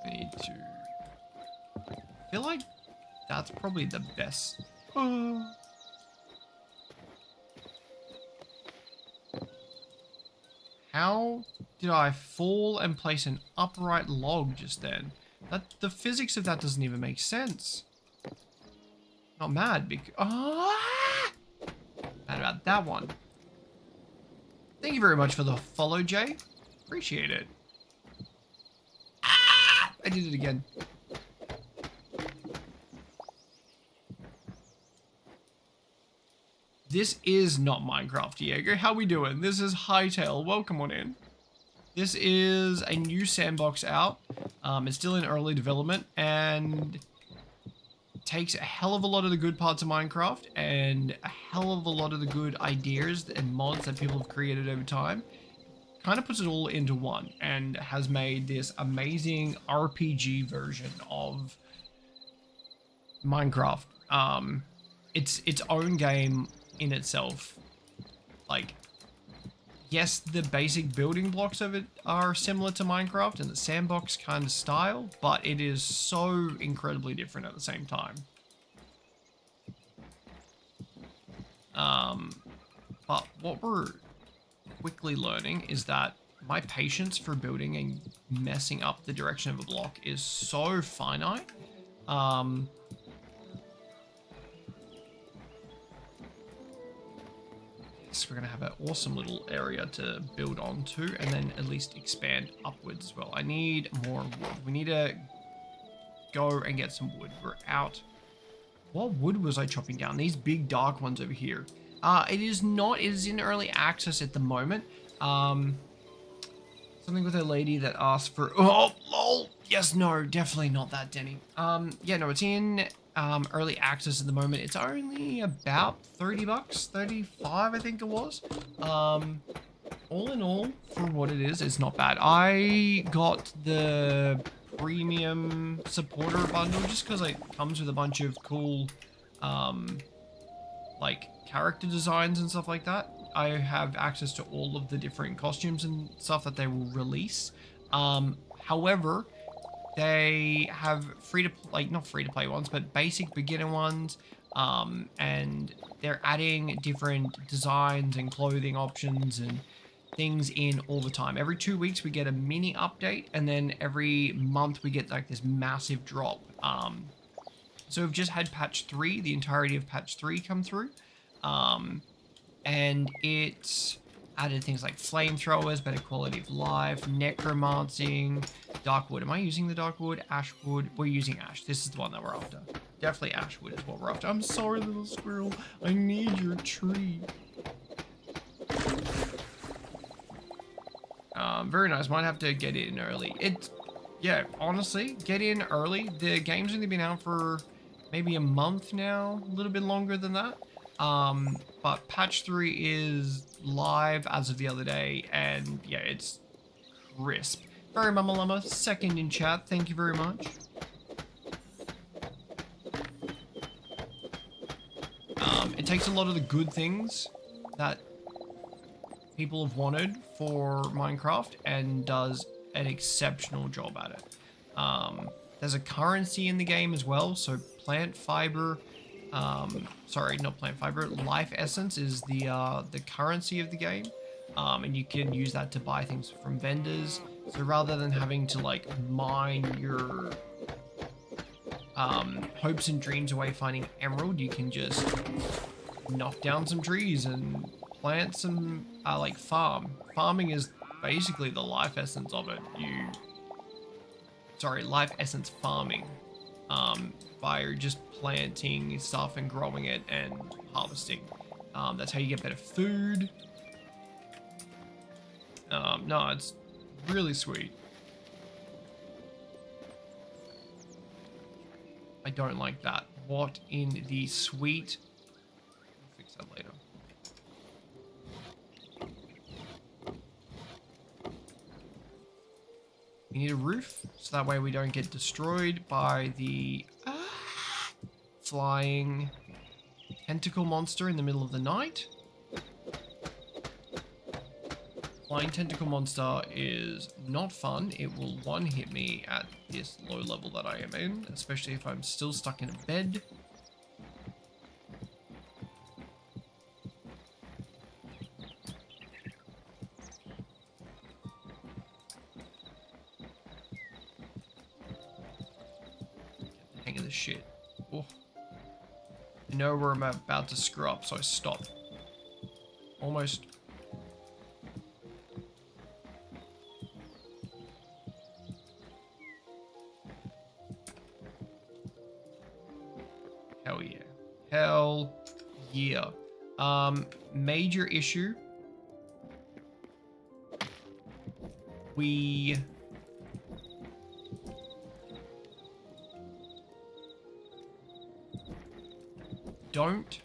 [SPEAKER 2] Need to... I feel like that's probably the best. How did I fall and place an upright log just then? The physics of that doesn't even make sense. Not mad because... Mad about that one. Thank you very much for the follow, Jay. Appreciate it. I did it again. This is not Minecraft, Diego. How we doing? This is Hytale. Welcome on in. This is a new sandbox out. It's still in early development and takes a hell of a lot of the good parts of Minecraft and a hell of a lot of the good ideas and mods that people have created over time. Kind of puts it all into one and has made this amazing RPG version of Minecraft. It's its own game in itself. Like, yes, the basic building blocks of it are similar to Minecraft and the sandbox kind of style, but it is so incredibly different at the same time. But what we're quickly learning is that my patience for building and messing up the direction of a block is so finite. So we're going to have an awesome little area to build onto and then at least expand upwards as well. I need more wood. We need to go and get some wood. We're out. What wood was I chopping down? These big dark ones over here. It is not. It is in early access at the moment. Something with a lady that asked for... Oh, lol. Yes, no, definitely not that, Denny. Yeah, no, it's in early access at the moment. It's only about 30 bucks, 35, I think it was. All in all, for what it is, it's not bad. I got the premium supporter bundle just because it comes with a bunch of cool, like character designs and stuff like that. I have access to all of the different costumes and stuff that they will release. However, they have not free to play ones, but basic beginner ones. And they're adding different designs and clothing options and things in all the time. Every 2 weeks we get a mini update, and then every month we get like this massive drop. So we've just had patch 3, the entirety of patch 3 come through. And it's added things like flamethrowers, better quality of life, necromancing, darkwood. Am I using the darkwood? Ashwood? We're using ash. This is the one that we're after. Definitely ashwood is what we're after. I'm sorry, little squirrel. I need your tree. Very nice. Might have to get in early. Yeah, honestly, get in early. The game's only been out for maybe a month now, a little bit longer than that. But patch 3 is live as of the other day, and yeah, it's crisp. Very Mama Llama, second in chat. Thank you very much. It takes a lot of the good things that people have wanted for Minecraft and does an exceptional job at it. There's a currency in the game as well, so plant fiber, sorry, not plant fiber, life essence is the currency of the game, and you can use that to buy things from vendors. So rather than having to like mine your hopes and dreams away finding emerald, you can just knock down some trees and plant some like farming is basically the life essence of it. Life essence farming, by just planting stuff and growing it and harvesting. That's how you get better food. No, it's really sweet. I don't like that. What in the sweet? We'll fix that later. We need a roof, so that way we don't get destroyed by the flying tentacle monster in the middle of the night. Flying tentacle monster is not fun. It will one-hit me at this low level that I am in, especially if I'm still stuck in a bed. Hang of this shit. Oh. I know where I'm about to screw up, so I stop. Almost. Hell yeah. Hell yeah. Major issue. We don't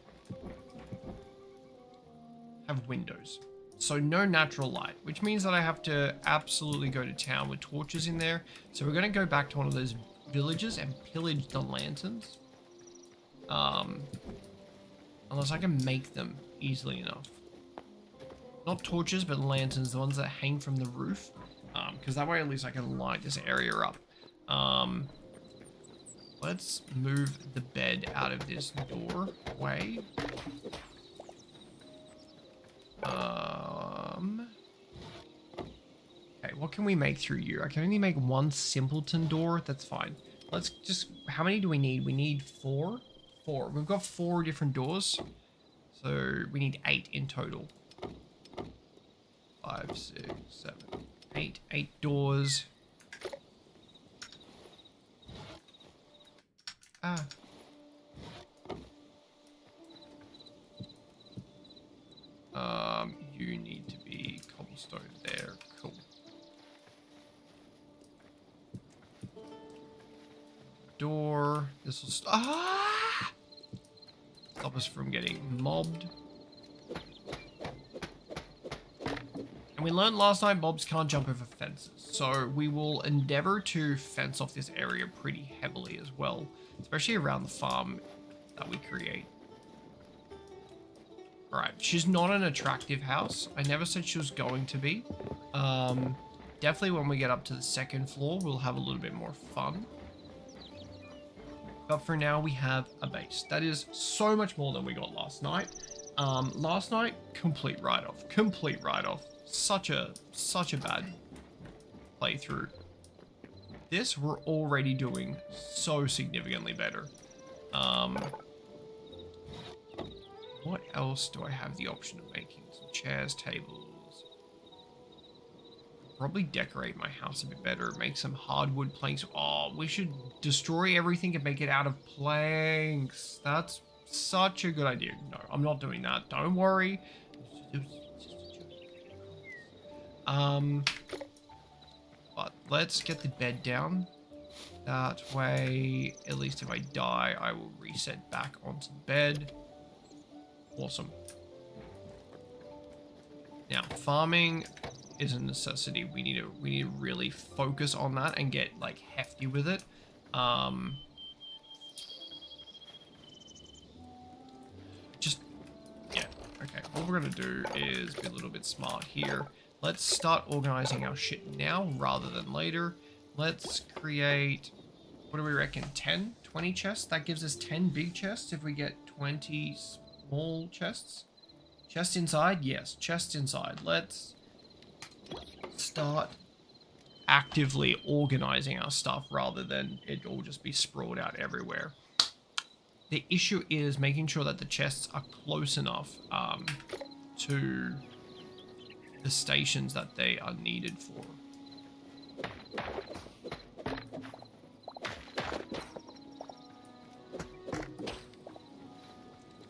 [SPEAKER 2] have windows. So no natural light, which means that I have to absolutely go to town with torches in there. So we're going to go back to one of those villages and pillage the lanterns. Unless I can make them easily enough. Not torches, but lanterns, the ones that hang from the roof. Because that way at least I can light this area up. Let's move the bed out of this doorway. Okay, what can we make through you? I can only make one simpleton door. That's fine. Let's just... How many do we need? We need 4? 4. We've got 4 different doors. So we need 8 in total. 5, 6, 7, 8. 8 doors. Ah. You need to be cobblestone there. Cool. Door. This will stop us from getting mobbed. And we learned last night mobs can't jump over fences. So we will endeavor to fence off this area pretty heavily as well. Especially around the farm that we create. Alright, she's not an attractive house. I never said she was going to be. Definitely when we get up to the 2nd floor, we'll have a little bit more fun. But for now, we have a base. That is so much more than we got last night. Last night, complete write-off. Complete write-off. Such a bad playthrough. This, we're already doing so significantly better. What else do I have the option of making? Some chairs, tables. Probably decorate my house a bit better. Make some hardwood planks. Oh, we should destroy everything and make it out of planks. That's such a good idea. No, I'm not doing that. Don't worry. But let's get the bed down. That way, at least if I die, I will reset back onto the bed. Awesome. Now, farming is a necessity. We need to really focus on that and get like hefty with it. Yeah. Okay. What we're gonna do is be a little bit smart here. Let's start organizing our shit now rather than later. Let's create, what do we reckon? 10, 20 chests. That gives us 10 big chests if we get 20 small chests. Chest inside? Yes, chest inside. Let's start actively organizing our stuff rather than it all just be sprawled out everywhere. The issue is making sure that the chests are close enough to the stations that they are needed for.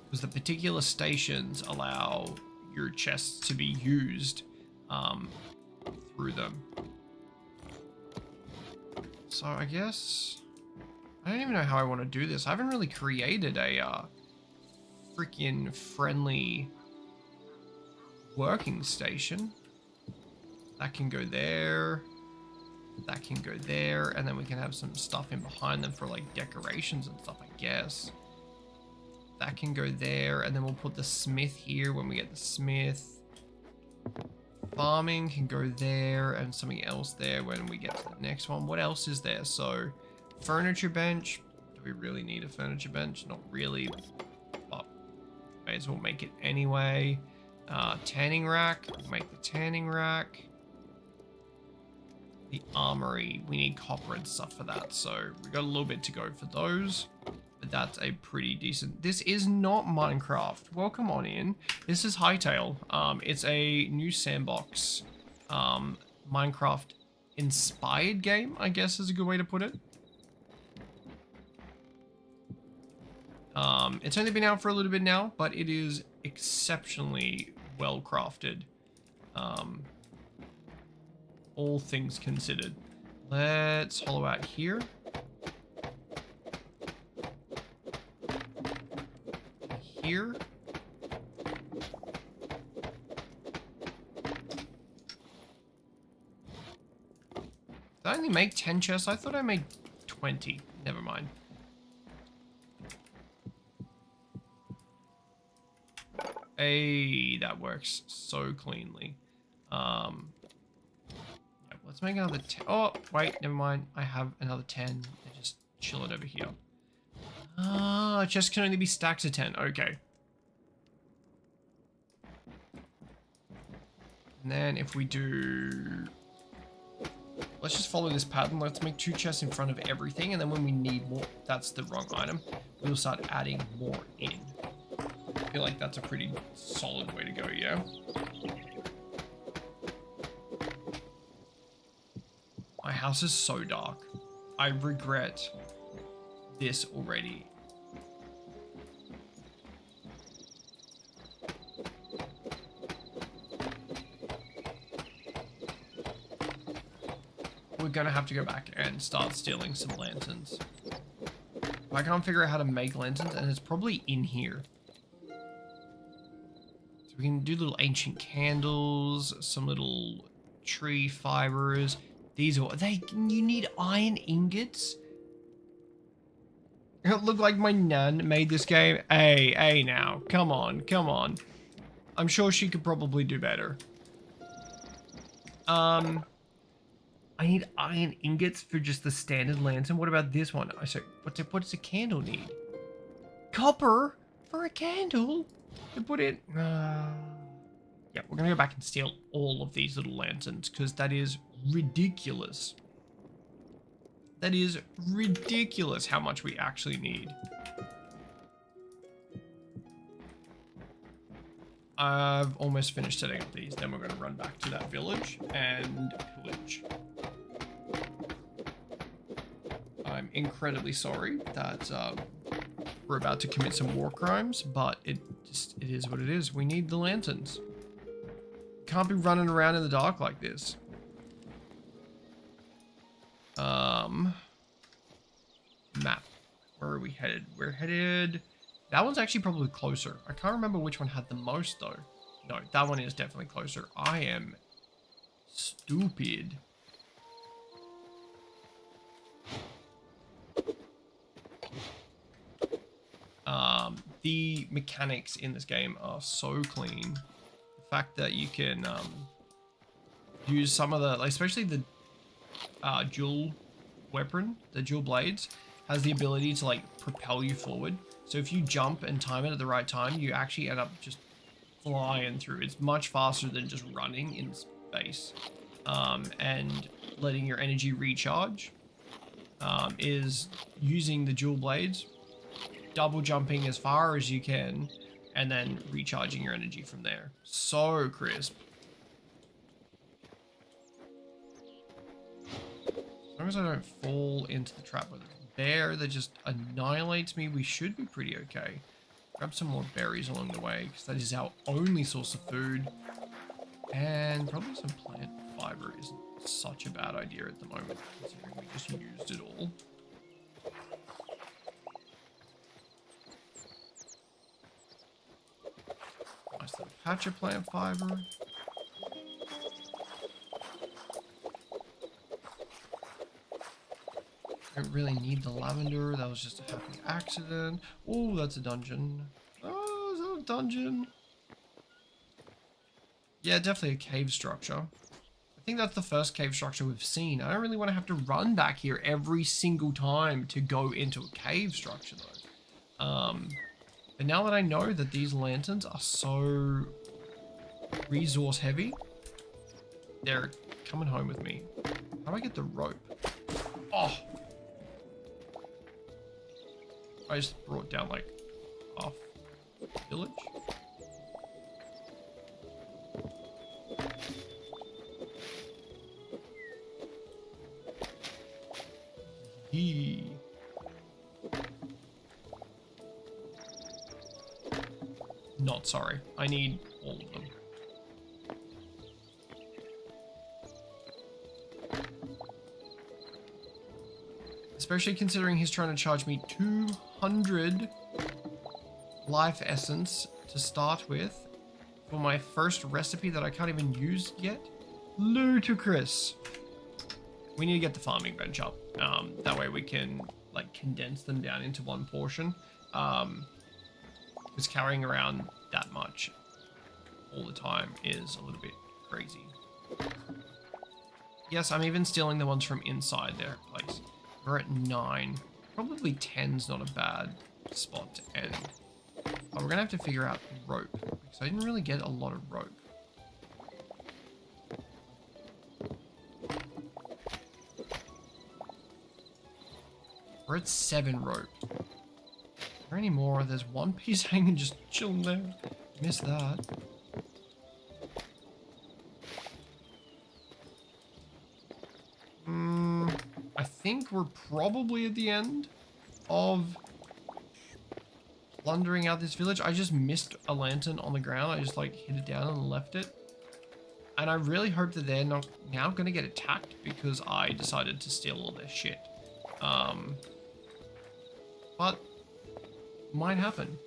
[SPEAKER 2] Because the particular stations allow your chests to be used through them. So I guess I don't even know how I want to do this. I haven't really created a freaking friendly working station. That can go there. That can go there, and then we can have some stuff in behind them for like decorations and stuff, I guess. That can go there, and then we'll put the smith here when we get the smith. Farming can go there, and something else there when we get to the next one. What else is there? So, furniture bench. Do we really need a furniture bench? Not really, but may as well make it anyway. Tanning rack. Make the tanning rack. The armory. We need copper and stuff for that, so we got a little bit to go for those. But that's a pretty decent... This is not Minecraft. Welcome on in. This is Hytale. It's a new sandbox Minecraft inspired game, I guess is a good way to put it. It's only been out for a little bit now, but it is exceptionally well crafted. All things considered. Let's hollow out here. Here. Did I only make 10 chests? I thought I made 20. Never mind. Hey, that works so cleanly. Yeah, let's make another 10. Oh, wait, never mind. I have another 10. And just chill it over here. Ah, chest can only be stacked to 10. Okay. And then if we do... Let's just follow this pattern. Let's make 2 chests in front of everything. And then when we need more... That's the wrong item. We'll start adding more in. I feel like that's a pretty solid way to go, yeah? My house is so dark. I regret this already. We're gonna have to go back and start stealing some lanterns. I can't figure out how to make lanterns, and it's probably in here. So we can do little ancient candles, some little tree fibers. These are you need iron ingots? It looked like my nan made this game. Hey now. Come on, come on. I'm sure she could probably do better. I need iron ingots for just the standard lantern. What about this one? I said, what does a candle need? Copper for a candle? To put it... yeah, we're gonna go back and steal all of these little lanterns because that is ridiculous. That is ridiculous how much we actually need. I've almost finished setting up these. Then we're going to run back to that village and pillage. I'm incredibly sorry that we're about to commit some war crimes, but it is what it is. We need the lanterns. Can't be running around in the dark like this. Map. Where are we headed? We're headed... That one's actually probably closer. I can't remember which one had the most, though. No, that one is definitely closer. I am stupid. The mechanics in this game are so clean. The fact that you can use some of the... especially the dual weapon, the dual blades, has the ability to, like, propel you forward. So if you jump and time it at the right time, you actually end up just flying through. It's much faster than just running in space. And letting your energy recharge is using the dual blades, double jumping as far as you can, and then recharging your energy from there. So crisp. As long as I don't fall into the trap with a bear that just annihilates me, we should be pretty okay. Grab some more berries along the way, because that is our only source of food. And probably some plant fiber isn't such a bad idea at the moment, considering we just used it all. Nice little patch of plant fiber. Don't really need the lavender. That was just a happy accident. Oh, that's a dungeon. Oh, is that a dungeon? Yeah, definitely a cave structure. I think that's the first cave structure we've seen. I don't really want to have to run back here every single time to go into a cave structure, though. But now that I know that these lanterns are so resource heavy, they're coming home with me. How do I get the rope? Oh! I just brought down like half the village. Not sorry. I need all of them. Especially considering he's trying to charge me 200 life essence to start with for my first recipe that I can't even use yet. Ludicrous. We need to get the farming bench up. That way we can like condense them down into one portion. Because carrying around that much all the time is a little bit crazy. Yes, I'm even stealing the ones from inside their place. We're at 9. Probably 10's not a bad spot to end. Oh, we're gonna have to figure out rope, because I didn't really get a lot of rope. We're at 7 rope. Are there any more? There's one piece hanging just chilling there. Missed that. I think we're probably at the end of plundering out this village. I just missed a lantern on the ground. I just like hit it down and left it. And I really hope that they're not now going to get attacked because I decided to steal all their shit. But might happen.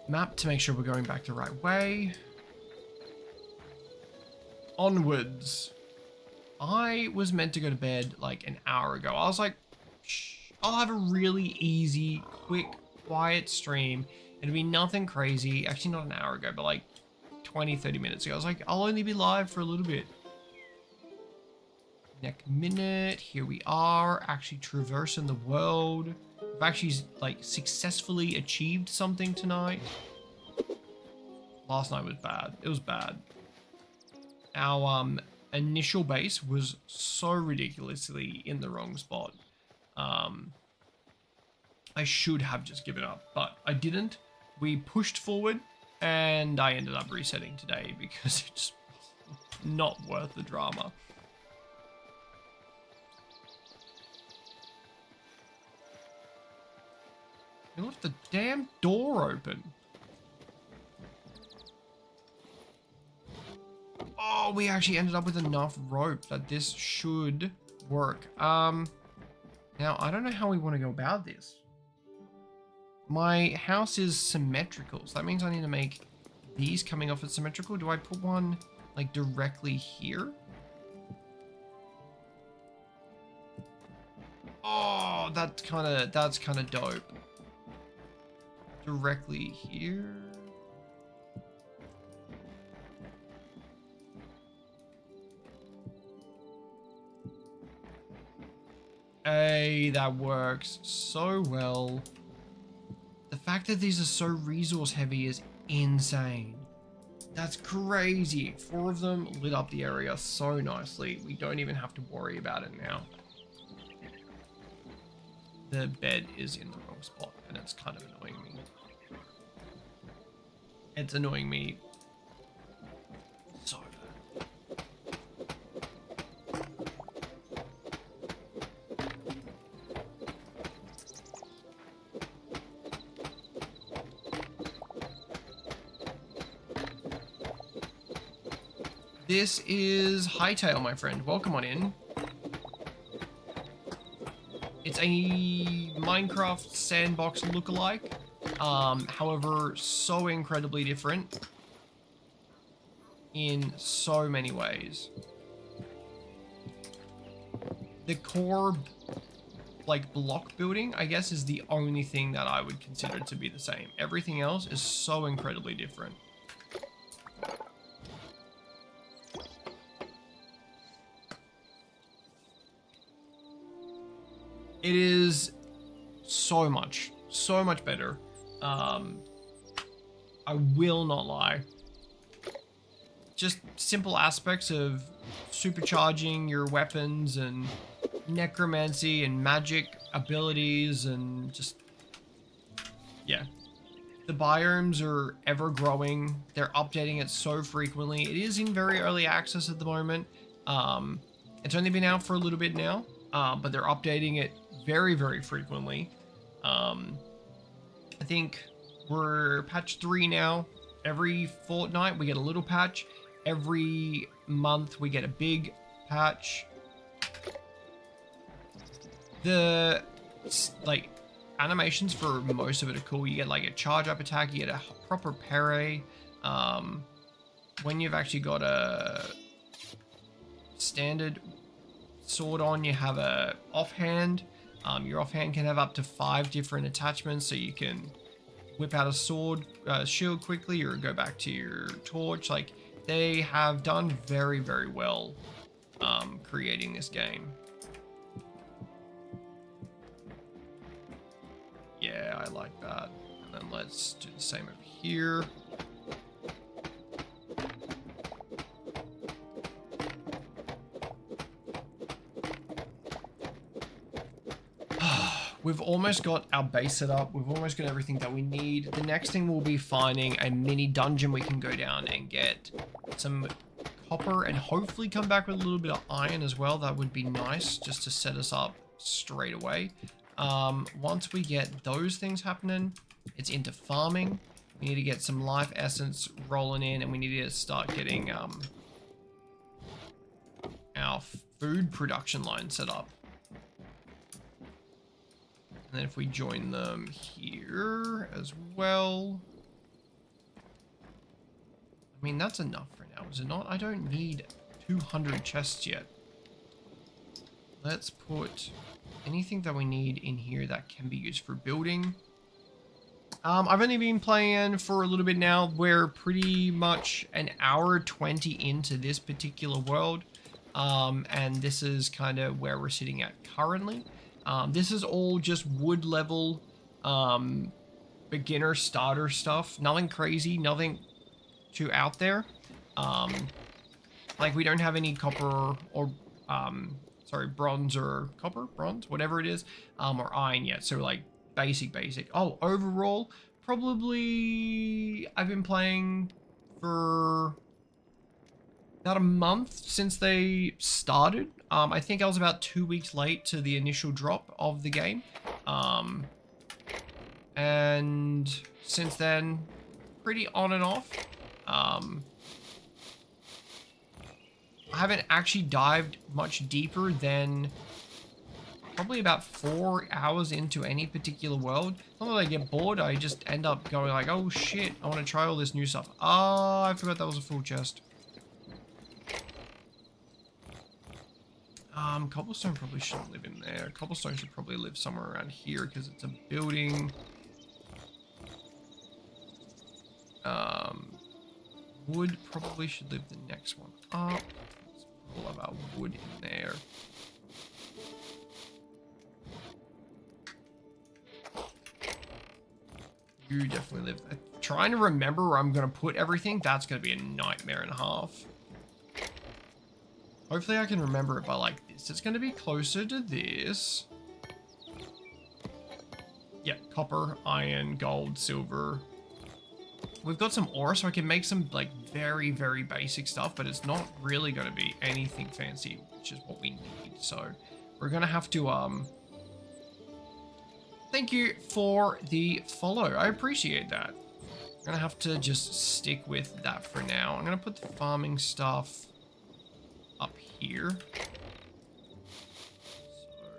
[SPEAKER 2] Map to make sure we're going back the right way. Onwards. I was meant to go to bed like an hour ago. I was like, shh, I'll have a really easy, quick, quiet stream. It'll be nothing crazy. Actually, not an hour ago, but like 20, 30 minutes ago. I was like, I'll only be live for a little bit. Next minute, here we are, actually traversing the world. We've actually like successfully achieved something tonight. Last night was bad. It was bad. Our initial base was so ridiculously in the wrong spot. I should have just given up, but I didn't. We pushed forward, and I ended up resetting today because it's not worth the drama. You left the damn door open. Oh, we actually ended up with enough rope that this should work. Now, I don't know how we want to go about this. My house is symmetrical, so that means I need to make these coming off as symmetrical. Do I put one, like, directly here? Oh, that's kind of dope. Directly here. Hey, that works so well. The fact that these are so resource heavy is insane. That's crazy. 4 of them lit up the area so nicely. We don't even have to worry about it now. The bed is in the wrong spot, and it's kind of annoying me. It's annoying me so bad. This is Hytale, my friend. Welcome on in. It's a Minecraft sandbox lookalike. However, so incredibly different in so many ways. The core, like, block building, I guess, is the only thing that I would consider to be the same. Everything else is so incredibly different. It is so much better. I will not lie. Just simple aspects of supercharging your weapons and necromancy and magic abilities and just, yeah. The biomes are ever growing. They're updating it so frequently. It is in very early access at the moment. It's only been out for a little bit now, but they're updating it very, very frequently. I think we're patch 3 now. Every fortnight we get a little patch. Every month we get a big patch. The like animations for most of it are cool. You get like a charge up attack, you get a proper parry. When you've actually got a standard sword on, you have a offhand. Your offhand can have up to 5 different attachments, so you can whip out a sword, shield quickly, or go back to your torch. Like, they have done very, very well creating this game. Yeah, I like that. And then let's do the same over here. We've almost got our base set up. We've almost got everything that we need. The next thing will be finding a mini dungeon we can go down and get some copper and hopefully come back with a little bit of iron as well. That would be nice just to set us up straight away. Once we get those things happening, it's into farming. We need to get some life essence rolling in, and we need to start getting our food production line set up. And then if we join them here as well. I mean, that's enough for now, is it not? I don't need 200 chests yet. Let's put anything that we need in here that can be used for building. I've only been playing for a little bit now. We're pretty much an hour 20 into this particular world. And this is kind of where we're sitting at currently. This is all just wood level, beginner starter stuff. Nothing crazy, nothing too out there. Like, we don't have any copper or, sorry, bronze or copper, bronze, whatever it is, or iron yet. So like basic. Oh, overall, probably I've been playing for about a month since they started. I think I was about 2 weeks late to the initial drop of the game. And since then, pretty on and off. I haven't actually dived much deeper than probably about 4 hours into any particular world. Not that I get bored, I just end up going like, oh shit, I want to try all this new stuff. Ah, I forgot that was a full chest. Cobblestone probably shouldn't live in there. Cobblestone should probably live somewhere around here because it's a building. Wood probably should live the next one up. Let's put all of our wood in there. You definitely live there. Trying to remember where I'm going to put everything, that's going to be a nightmare and a half. Hopefully I can remember it by like this. It's going to be closer to this. Yeah, copper, iron, gold, silver. We've got some ore, so I can make some like very, very basic stuff, but it's not really going to be anything fancy, which is what we need. So we're going to have to, thank you for the follow. I appreciate that. I'm going to have to just stick with that for now. I'm going to put the farming stuff up here.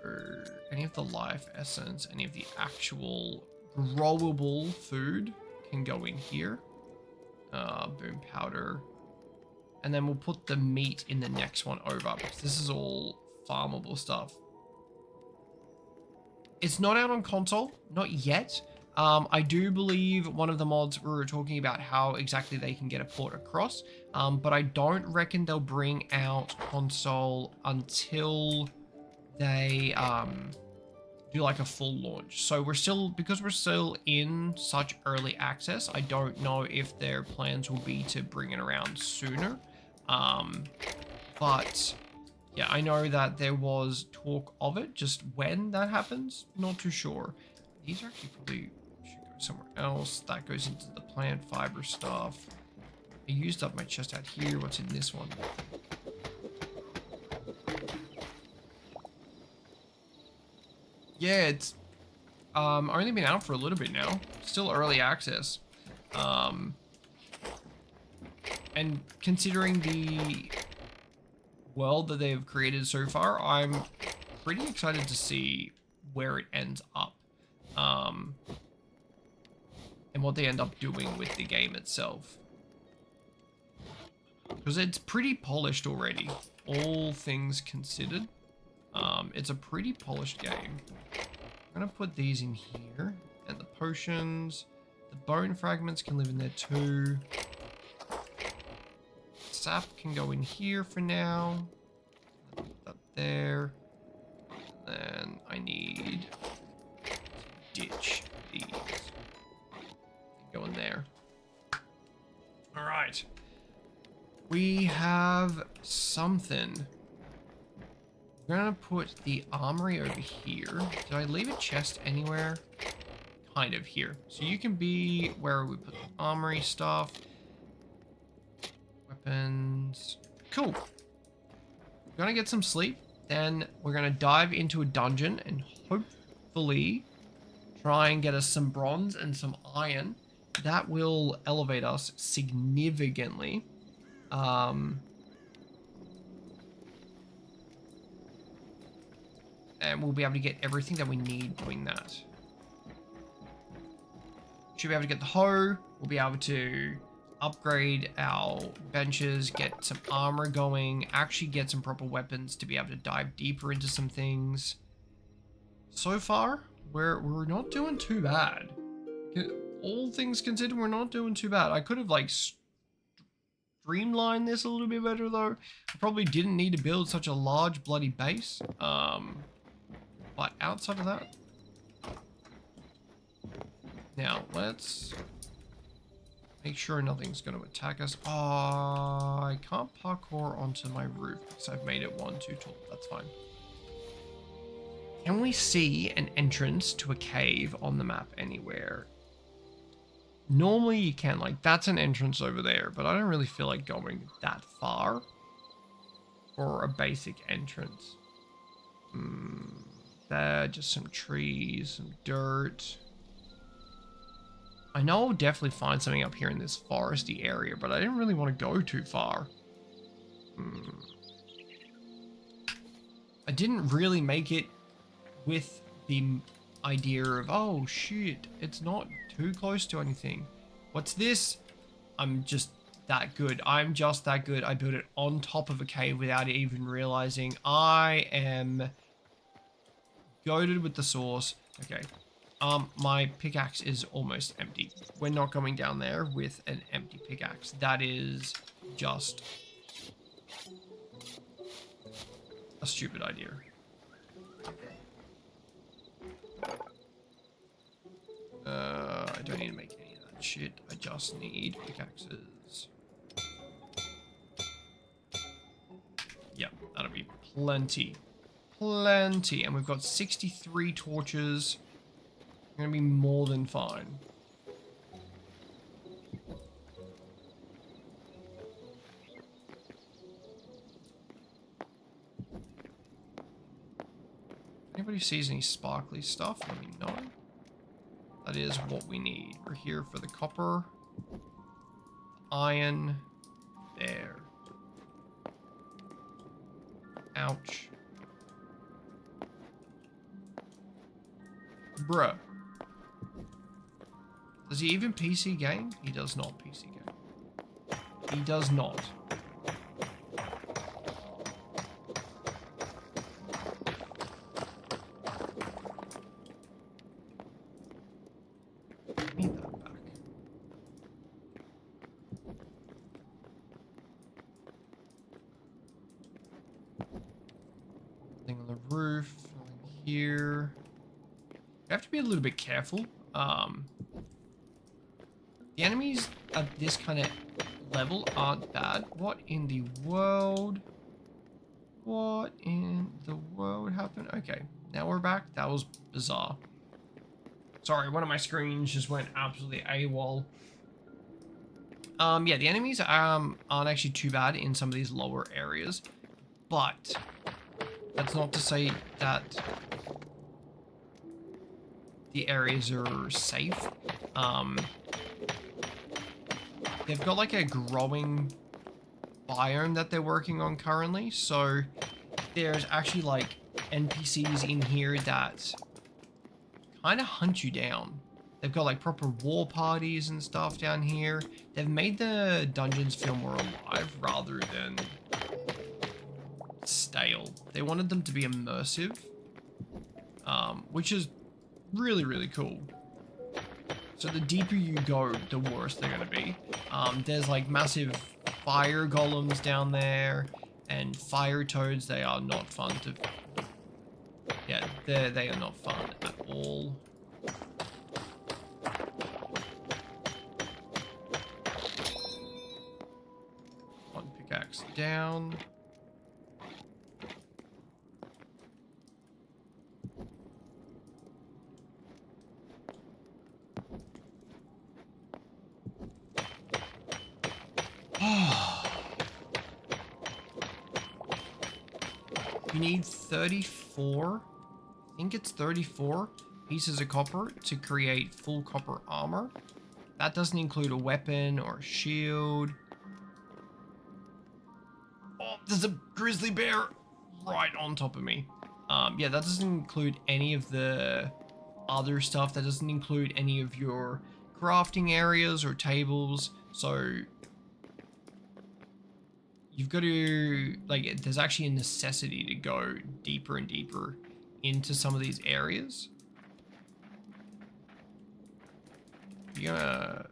[SPEAKER 2] So any of the life essence, any of the actual growable food can go in here. Boom powder. And then we'll put the meat in the next one over, because this is all farmable stuff. It's not out on console, not yet. I do believe one of the mods we were talking about how exactly they can get a port across, but I don't reckon they'll bring out console until they do like a full launch. So because we're still in such early access, I don't know if their plans will be to bring it around sooner. But yeah, I know that there was talk of it. Just when that happens, not too sure. These are actually probably should go somewhere else. That goes into the plant fiber stuff. I used up my chest out here. What's in this one? Yeah, it's only been out for a little bit now. Still early access. And considering the world that they've created so far, I'm pretty excited to see where it ends up. And what they end up doing with the game itself. Because it's pretty polished already, all things considered. It's a pretty polished game. I'm gonna put these in here, and the potions, The bone fragments can live in there too. Sap can go in here for now. Put that there. And then I need to ditch these. Go in there. All right. We have something. We're gonna put the armory over here. Did I leave a chest anywhere? Kind of here. So you can be where we put the armory stuff. Weapons. Cool. We're gonna get some sleep. Then we're gonna dive into a dungeon and hopefully try and get us some bronze and some iron. That will elevate us significantly. And we'll be able to get everything that we need doing that. Should be able to get the hoe. We'll be able to upgrade our benches, get some armor going, actually get some proper weapons to be able to dive deeper into some things. So far, we're not doing too bad. All things considered, we're not doing too bad. I could have like streamlined this a little bit better though. I probably didn't need to build such a large bloody base. But outside of that, now let's make sure nothing's going to attack us. Oh, I can't parkour onto my roof because I've made it one too tall. That's fine. Can we see an entrance to a cave on the map anywhere? Normally you can, like that's an entrance over there, but I don't really feel like going that far for a basic entrance. There, just some trees, some dirt. I know I'll definitely find something up here in this foresty area, but I didn't really want to go too far. I didn't really make it with the idea of, oh shit, it's not too close to anything. What's this? I'm just that good. I'm just that good. I built it on top of a cave without even realizing. I am goated with the sauce. Okay. My pickaxe is almost empty. We're not going down there with an empty pickaxe. That is just a stupid idea. I don't need to make any of that shit. I just need pickaxes. Yep, that'll be plenty. Plenty. And we've got 63 torches. We're gonna be more than fine. Anybody sees any sparkly stuff, let me know. That is what we need. We're here for the copper. Iron. There. Ouch. Bruh. Does he even PC game? He does not PC game. He does not. Give me that back. Nothing on the roof. Nothing here. You have to be a little bit careful. The enemies at this kind of level aren't bad. What in the world? What in the world happened? Okay, now we're back. That was bizarre. Sorry, one of my screens just went absolutely AWOL. Yeah, the enemies aren't actually too bad in some of these lower areas, but that's not to say that the areas are safe. They've got like a growing biome that they're working on currently, so there's actually like NPCs in here that kind of hunt you down. They've got like proper war parties and stuff down here. They've made the dungeons feel more alive rather than stale. They wanted them to be immersive, which is really, really cool. So the deeper you go, the worse they're gonna be. There's like massive fire golems down there, and fire toads. They are not fun to. Yeah, they are not fun at all. One pickaxe down. You need 34, I think it's 34 pieces of copper to create full copper armor. That doesn't include a weapon or a shield. Oh, there's a grizzly bear right on top of me. Yeah, that doesn't include any of the other stuff. That doesn't include any of your crafting areas or tables. So you've got to, like, there's actually a necessity to go deeper and deeper into some of these areas. You gonna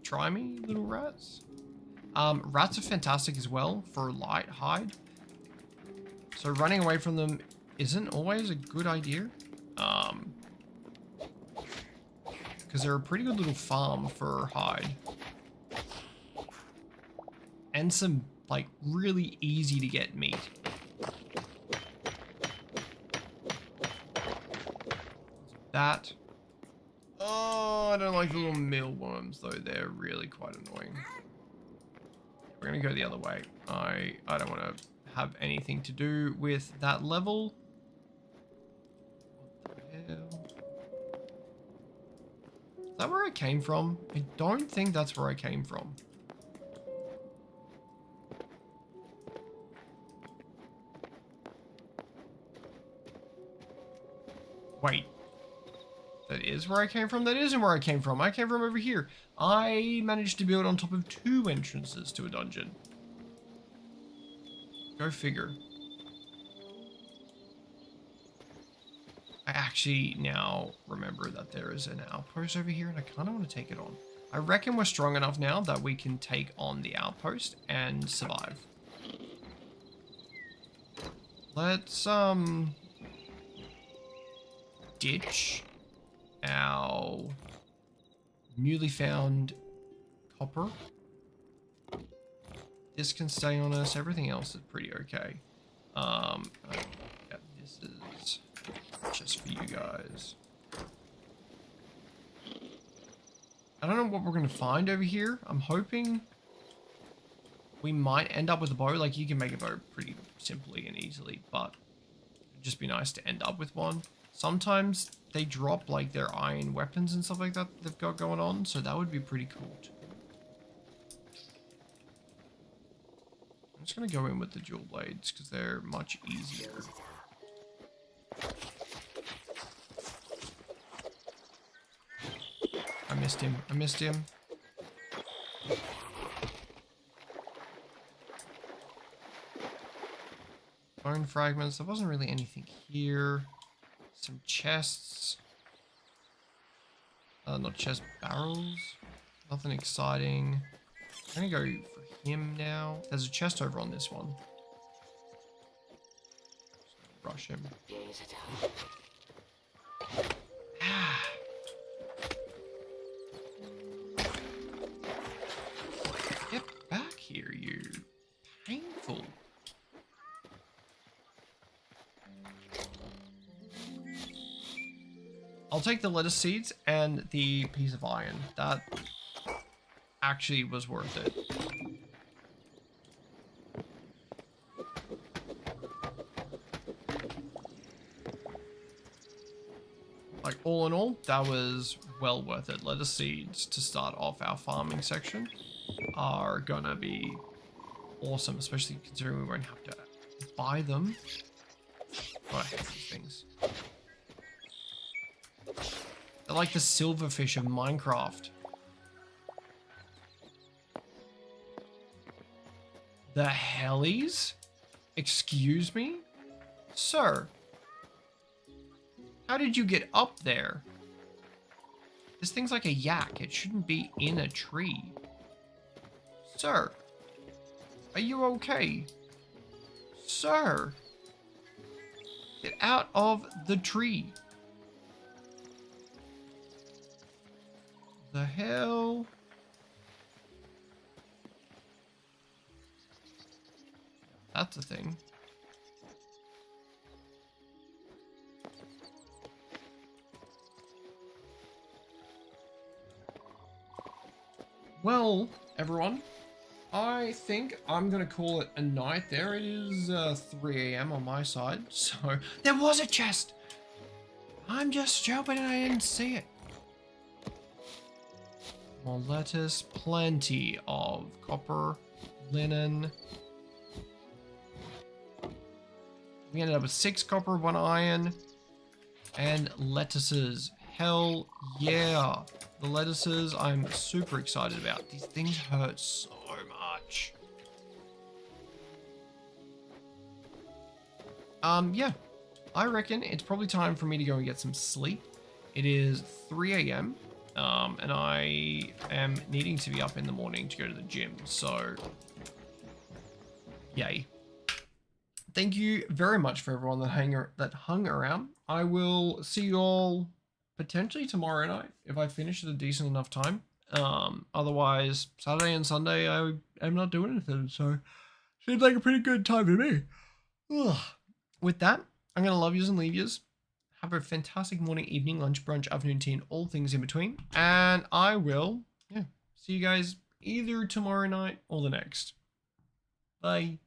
[SPEAKER 2] try me, little rats? Rats are fantastic as well for light hide. So running away from them isn't always a good idea. Because they're a pretty good little farm for hide. And some, like, really easy to get meat. That. Oh, I don't like the little mealworms, though. They're really quite annoying. We're going to go the other way. I don't want to have anything to do with that level. What the hell? Is that where I came from? I don't think that's where I came from. Wait. That is where I came from? That isn't where I came from. I came from over here. I managed to build on top of 2 entrances to a dungeon. Go figure. I actually now remember that there is an outpost over here, and I kind of want to take it on. I reckon we're strong enough now that we can take on the outpost and survive. Let's, ditch our newly found copper. This can stay on us. Everything else is pretty okay. Yeah, this is just for you guys. I don't know what we're going to find over here. I'm hoping we might end up with a bow. Like, you can make a bow pretty simply and easily, but it'd just be nice to end up with one. Sometimes they drop, like, their iron weapons and stuff like that they've got going on, so that would be pretty cool too. I'm just going to go in with the dual blades because they're much easier. I missed him. I missed him. Bone fragments. There wasn't really anything here. Some chests. Not chest, barrels. Nothing exciting. I'm gonna go for him now. There's a chest over on this one. Just gonna rush him. Ah. Get back here, you painful. I'll take the lettuce seeds and the piece of iron. That actually was worth it. Like, all in all, that was well worth it. Lettuce seeds to start off our farming section are gonna be awesome, especially considering we won't have to buy them. God, I hate these things. They're like the silverfish of Minecraft. The hellies? Excuse me? Sir, how did you get up there? This thing's like a yak. It shouldn't be in a tree. Sir, are you okay? Sir, get out of the tree. The hell? That's a thing. Well, everyone, I think I'm gonna call it a night there. It is 3 a.m. on my side, so there was a chest. I'm just stupid and I didn't see it. More lettuce, plenty of copper, linen. We ended up with 6 copper, 1 iron, and lettuces. Hell yeah. The lettuces I'm super excited about. These things hurt so much. Yeah. I reckon it's probably time for me to go and get some sleep. It is 3 a.m. And I am needing to be up in the morning to go to the gym. So, yay. Thank you very much for everyone that hung around. I will see you all potentially tomorrow night if I finish at a decent enough time. Otherwise, Saturday and Sunday I am not doing anything, so seems like a pretty good time to me. Ugh. With that, I'm gonna love yous and leave yous. Have a fantastic morning, evening, lunch, brunch, afternoon, tea, and all things in between. And I will, see you guys either tomorrow night or the next. Bye.